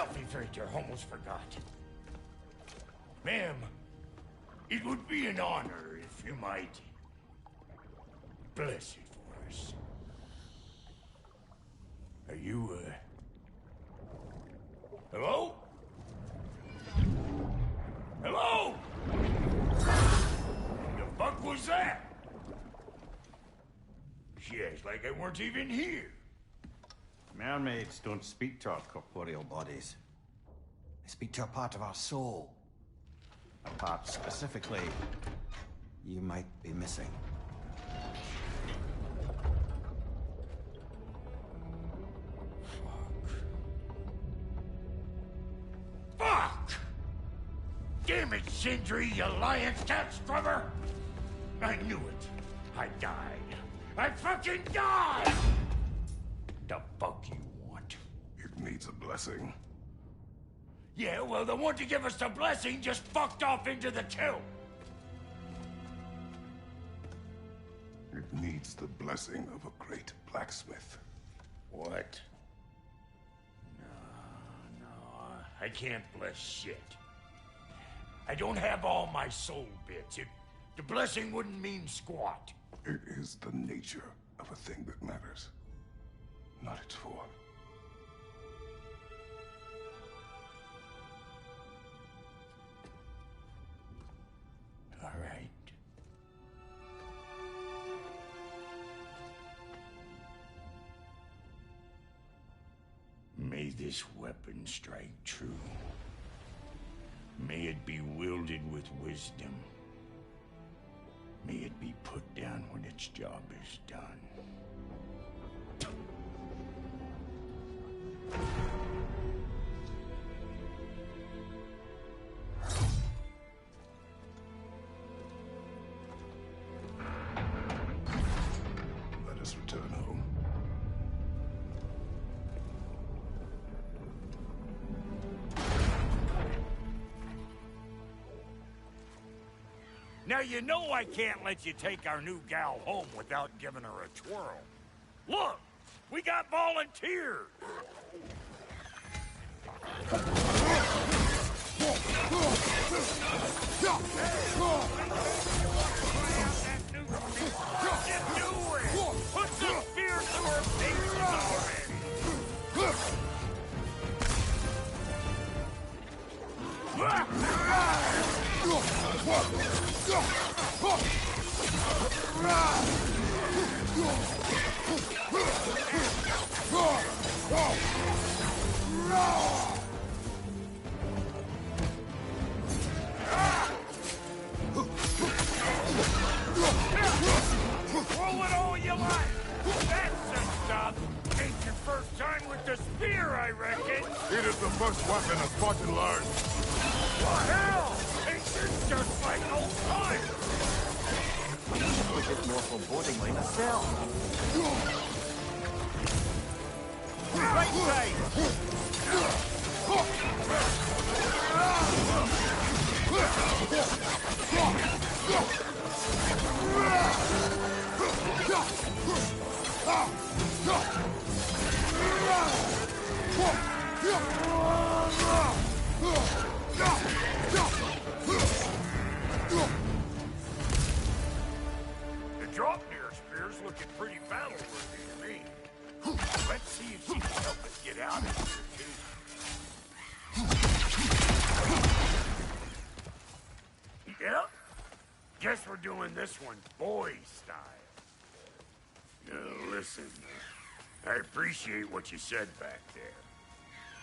Selfie Victor, almost forgot. Ma'am, it would be an honor if you might bless it for us. Are you, hello? Hello? The fuck was that? She acts like I weren't even here. Mermaids don't speak to our corporeal bodies. They speak to a part of our soul. A part specifically you might be missing. Fuck! Damn it, Sindri, you lion cat scrubber! I knew it. I died. I fucking died! The fuck you want? It needs a blessing. Yeah, well, the one to give us the blessing just fucked off into the tomb. It needs the blessing of a great blacksmith. What? No, I can't bless shit. I don't have all my soul bits. The blessing wouldn't mean squat. It is the nature of a thing that matters, not its form. All right. May this weapon strike true. May it be wielded with wisdom. May it be put down when its job is done. Let us return home. Now you know I can't let you take our new gal home without giving her a twirl. Look, we got volunteers. Put some fear to her faces Roll it all you like! That's the stuff! Ain't your first time with the spear, I reckon! It is the first weapon a Spartan learned. What hell? Ain't this just like old times? Look at more forebodingly myself. Right side! The drop near spear's looking pretty battle-worthy to me. Let's see if she can help us get out of here, too. Yep. Guess we're doing this one boy style. Listen, I appreciate what you said back there.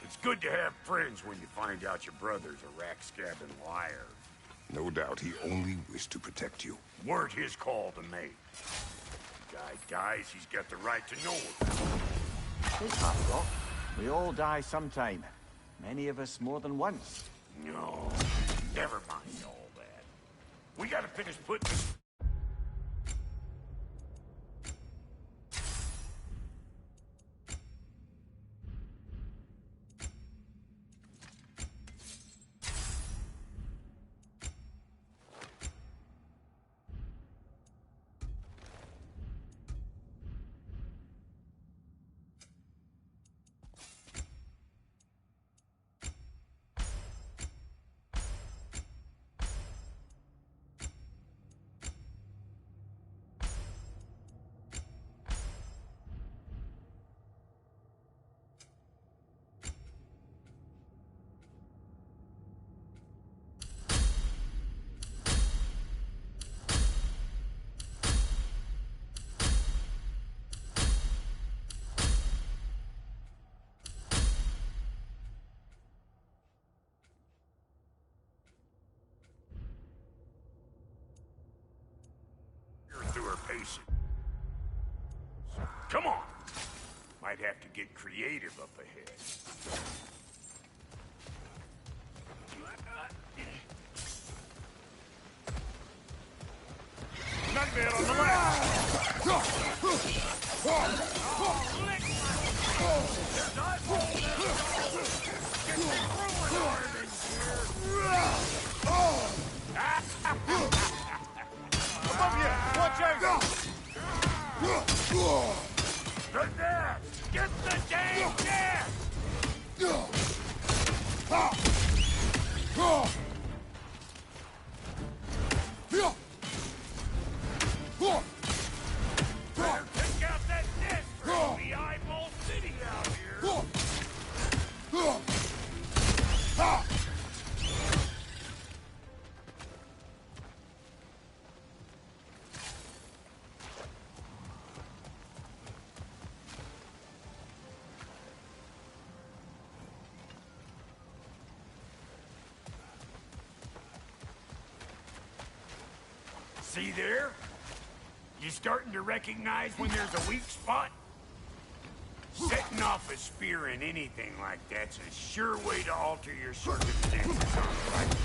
It's good to have friends when you find out your brother's a rack-scabbing liar. No doubt he only wished to protect you. Weren't his call to make. Guy dies, he's got the right to know about it. Take that, Doc. We all die sometime. Many of us more than once. No, never mind all that. We gotta finish putting this... Pace it. Come on. Might have to get creative up ahead. Nightmare on the left! Above you! Watch out! The nest! Get the dang nest! Better take out that nest for the eyeball city out here! See there? You starting to recognize when there's a weak spot? Setting off a spear in anything like that's a sure way to alter your circumstances on right.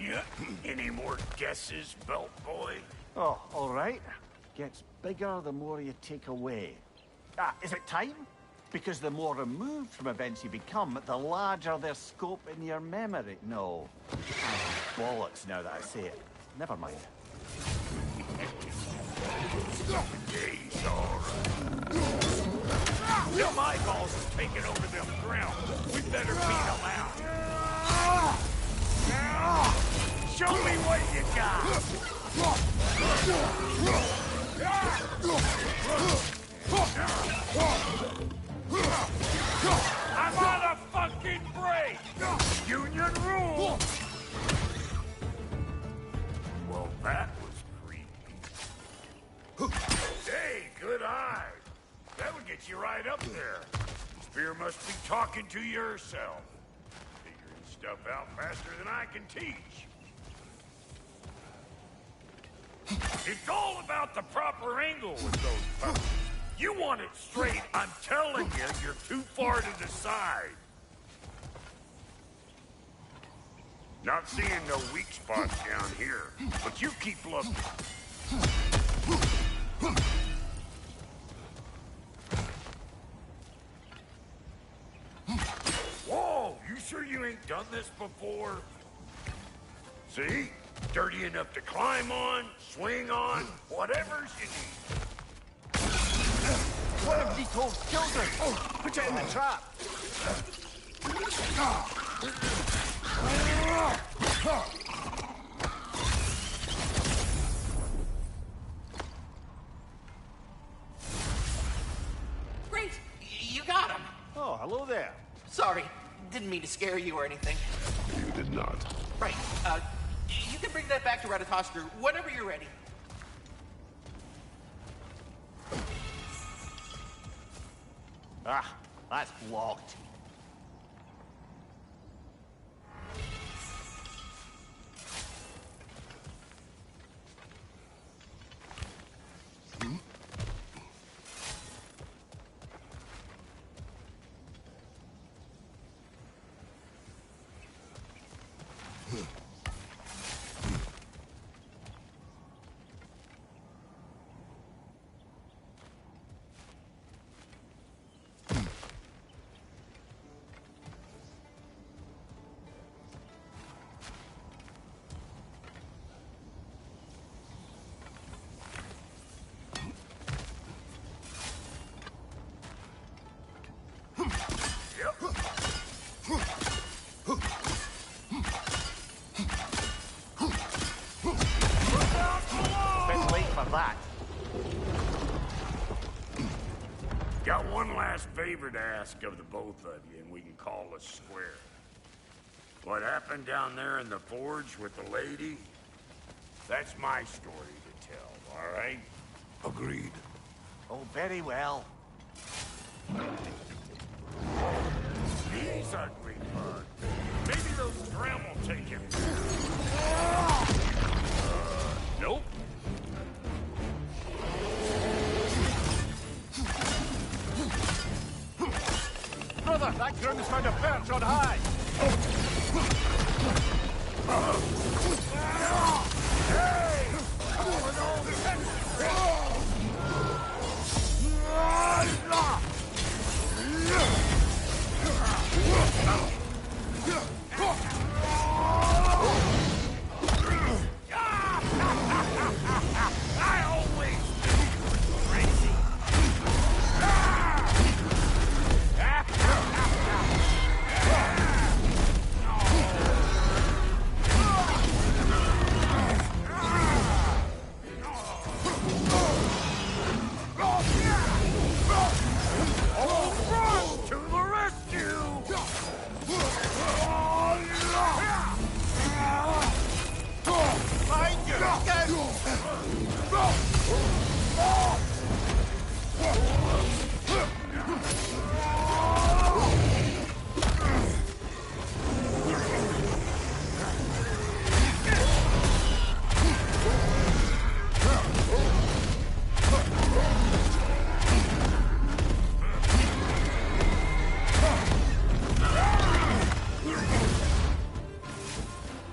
Yeah, any more guesses, belt boy? Oh, all right. Gets bigger the more you take away. Ah, is it time? Because the more removed from events you become, the larger their scope in your memory. No. Bollocks now that I say it. Never mind. He's all right. Them eyeballs is taking over them ground. We better beat them out. Show me what you got. I'm on a fucking break! Union rule! Well, that was creepy. Hey, good eye. That would get you right up there. Spear must be talking to yourself. Figuring stuff out faster than I can teach. It's all about the proper angle with those puppets. You want it straight, I'm telling you, you're too far to the side. Not seeing no weak spots down here, but you keep looking. Whoa, you sure you ain't done this before? See? Dirty enough to climb on, swing on, whatever's you need. One of Vito's children! Put it in the trap! Great! You got him! Oh, hello there. Sorry, didn't mean to scare you or anything. You did not. Right, you can bring that back to Ratatoskr whenever you're ready. Ah, that's blocked. Got one last favor to ask of the both of you, and we can call us square. What happened down there in the forge with the lady? That's my story to tell, all right? Agreed. Oh, very well. These ugly bugs. brother! That groom's found a perch on high!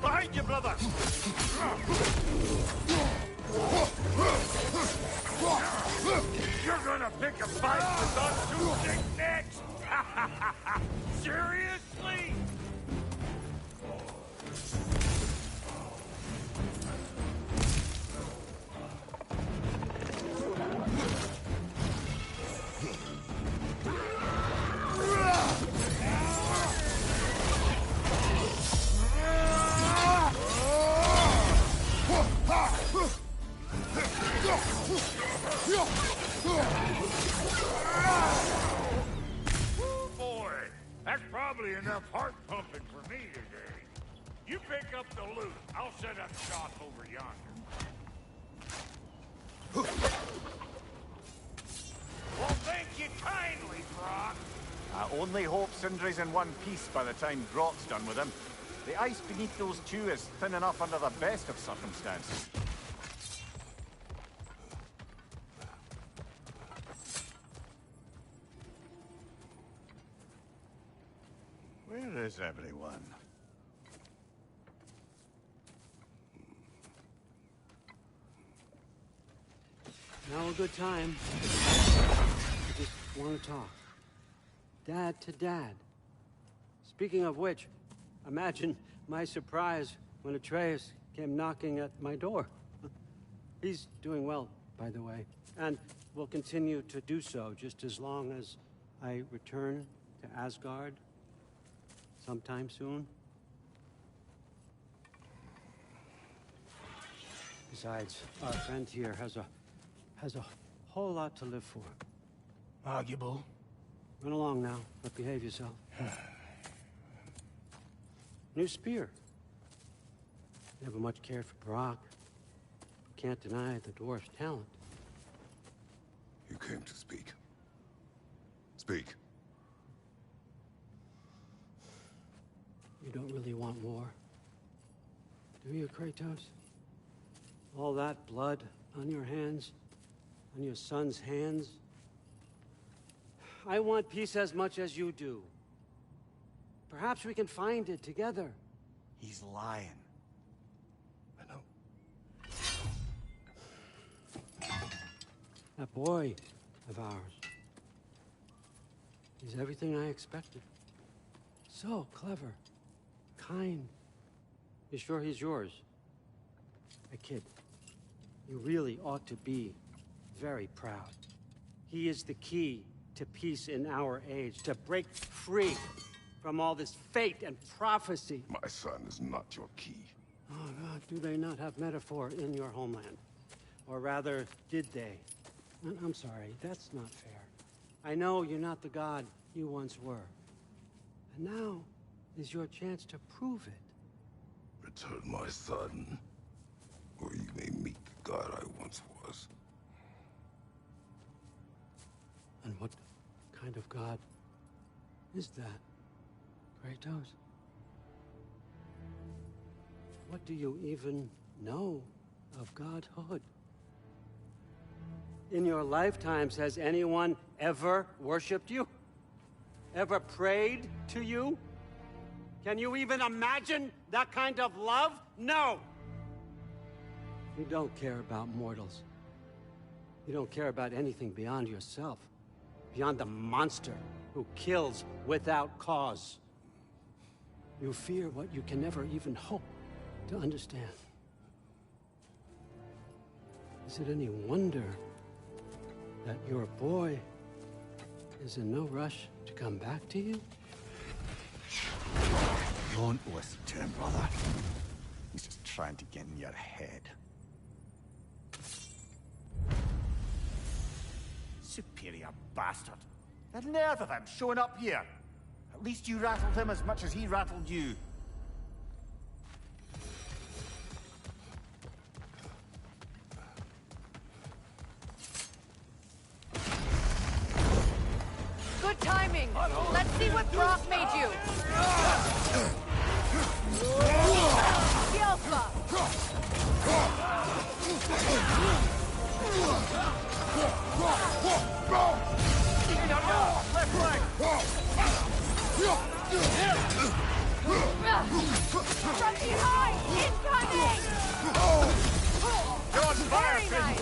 Behind you, brother! You're gonna pick a fight with us two thick necks? Seriously? Boy, that's probably enough heart pumping for me today. You pick up the loot. I'll set up shop over yonder. Well, thank you kindly, Brock. I only hope Sindri's in one piece by the time Grot's done with him. The ice beneath those two is thin enough under the best of circumstances. Where is everyone? Now a good time. I just want to talk. Dad to Dad. Speaking of which, imagine my surprise when Atreus came knocking at my door. He's doing well, by the way, and will continue to do so just as long as I return to Asgard sometime soon. Besides, our friend here has a whole lot to live for. Arguable. Run along now, but behave yourself. New spear. Never much cared for Brock. Can't deny the dwarf's talent. You came to speak. Speak. You don't really want war, do you, Kratos? All that blood on your hands, on your son's hands. I want peace as much as you do. Perhaps we can find it together. He's lying. I know. That boy of ours. He's everything I expected. So clever. Kind. You sure he's yours? Hey, kid. You really ought to be very proud. He is the key to peace in our age, to break free from all this fate and prophecy. My son is not your key. Oh, God, do they not have metaphor in your homeland? Or rather, did they? I'm sorry, that's not fair. I know you're not the god you once were. And now is your chance to prove it. Return my son, or you may meet the god I once was. And what kind of god is that, Kratos? What do you even know of godhood? In your lifetimes, has anyone ever worshipped you? ever prayed to you? Can you even imagine that kind of love? No! You don't care about mortals. You don't care about anything beyond yourself. Beyond the monster who kills without cause. You fear what you can never even hope to understand. Is it any wonder that your boy is in no rush to come back to you? Don't listen to him, brother. He's just trying to get in your head. Superior bastard. The nerve of him showing up here. At least you rattled him as much as he rattled you. Good timing. Let's see what Brock made you. The Alpha. Left leg! From behind! Incoming! You're on fire, Very nice!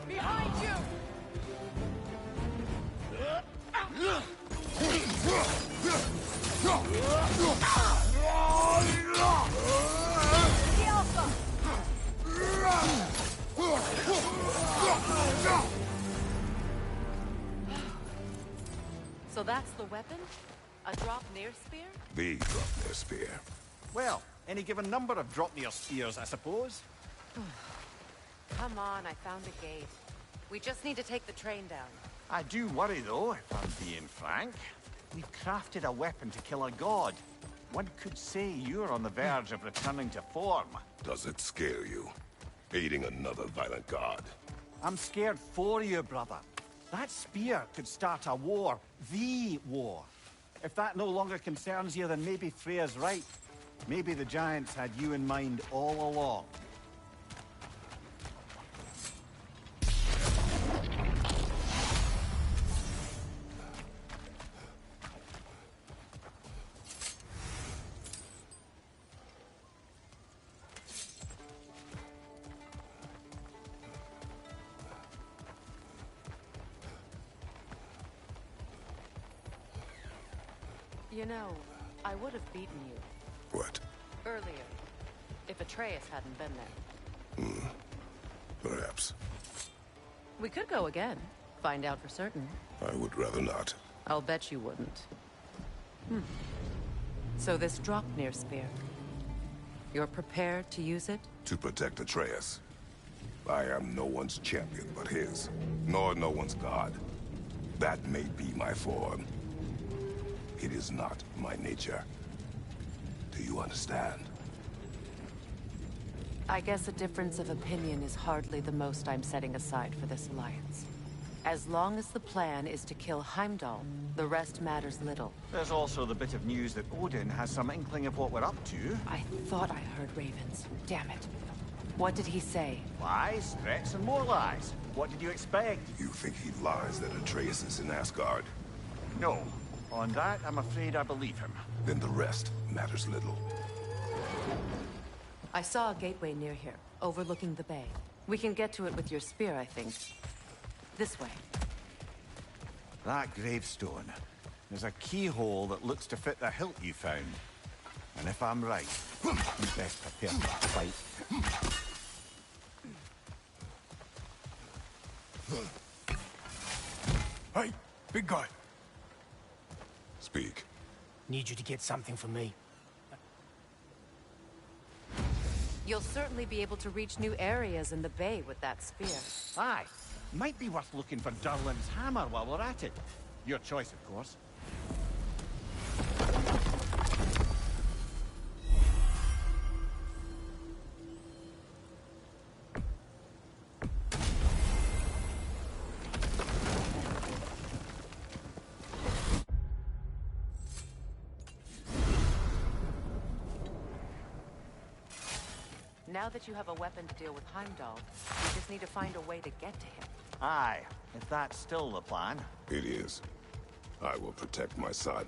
Behind you! The Alpha! So that's the weapon? A drop near spear? The drop their spear. Well, any given number of drop-near spears, I suppose. Come on, I found a gate. We just need to take the train down. I do worry, though, if I'm being frank. We've crafted a weapon to kill a god. One could say you're on the verge of returning to form. Does it scare you? Aiding another violent god? I'm scared for you, brother. That spear could start a war. The war. If that no longer concerns you, then maybe Freya's right. Maybe the Giants had you in mind all along. You know, I would have beaten you. What? Earlier. If Atreus hadn't been there. Perhaps. We could go again. Find out for certain. I would rather not. I'll bet you wouldn't. So this Draupnir spear. You're prepared to use it? To protect Atreus. I am no one's champion but his, nor no one's god. That may be my form. It is not my nature. Do you understand? I guess a difference of opinion is hardly the most I'm setting aside for this alliance. As long as the plan is to kill Heimdall, the rest matters little. There's also the bit of news that Odin has some inkling of what we're up to. I thought I heard ravens. Damn it. What did he say? Lies, threats, and more lies. What did you expect? You think he lies that Atreus is in Asgard? No. On that, I'm afraid I believe him. Then the rest matters little. I saw a gateway near here, overlooking the bay. We can get to it with your spear, I think. This way. That gravestone. There's a keyhole that looks to fit the hilt you found. And if I'm right, you best prepare for a fight. Hey, big guy. Speak. Need you to get something for me. You'll certainly be able to reach new areas in the bay with that spear. Aye. Might be worth looking for Durlin's hammer while we're at it. Your choice, of course. Now that you have a weapon to deal with Heimdall, you just need to find a way to get to him. Aye, if that's still the plan. It is. I will protect my son.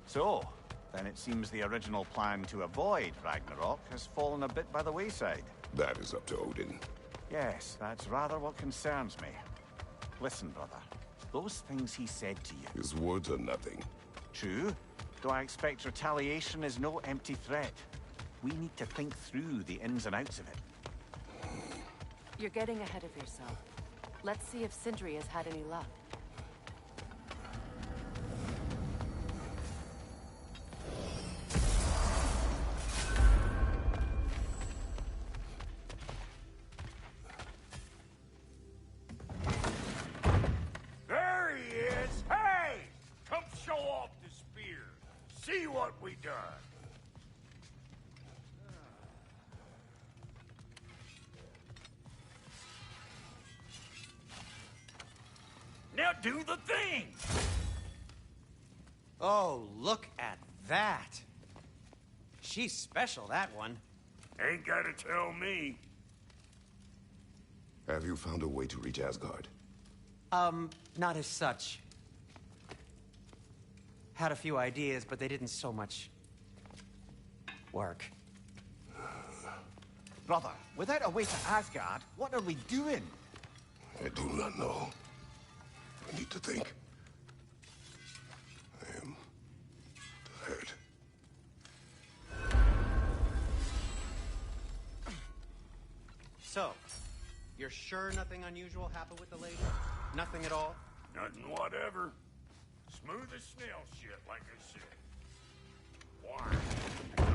So, then it seems the original plan to avoid Ragnarok has fallen a bit by the wayside. That is up to Odin. Yes, that's rather what concerns me. Listen, brother. Those things he said to you... His words are nothing. True. Do I expect retaliation is no empty threat? We need to think through the ins and outs of it. You're getting ahead of yourself. Let's see if Sindri has had any luck. There he is! Hey! Come show off the spear. See what we done. Now do the thing! Oh, look at that. She's special, that one. Ain't gotta tell me. Have you found a way to reach Asgard? Not as such. Had a few ideas, but they didn't so much work. Brother, without a way to Asgard, what are we doing? I do not know. I need to think. I am tired. So, you're sure nothing unusual happened with the lady? Nothing at all? Nothing whatever. Smooth as snail shit, like I said. Why?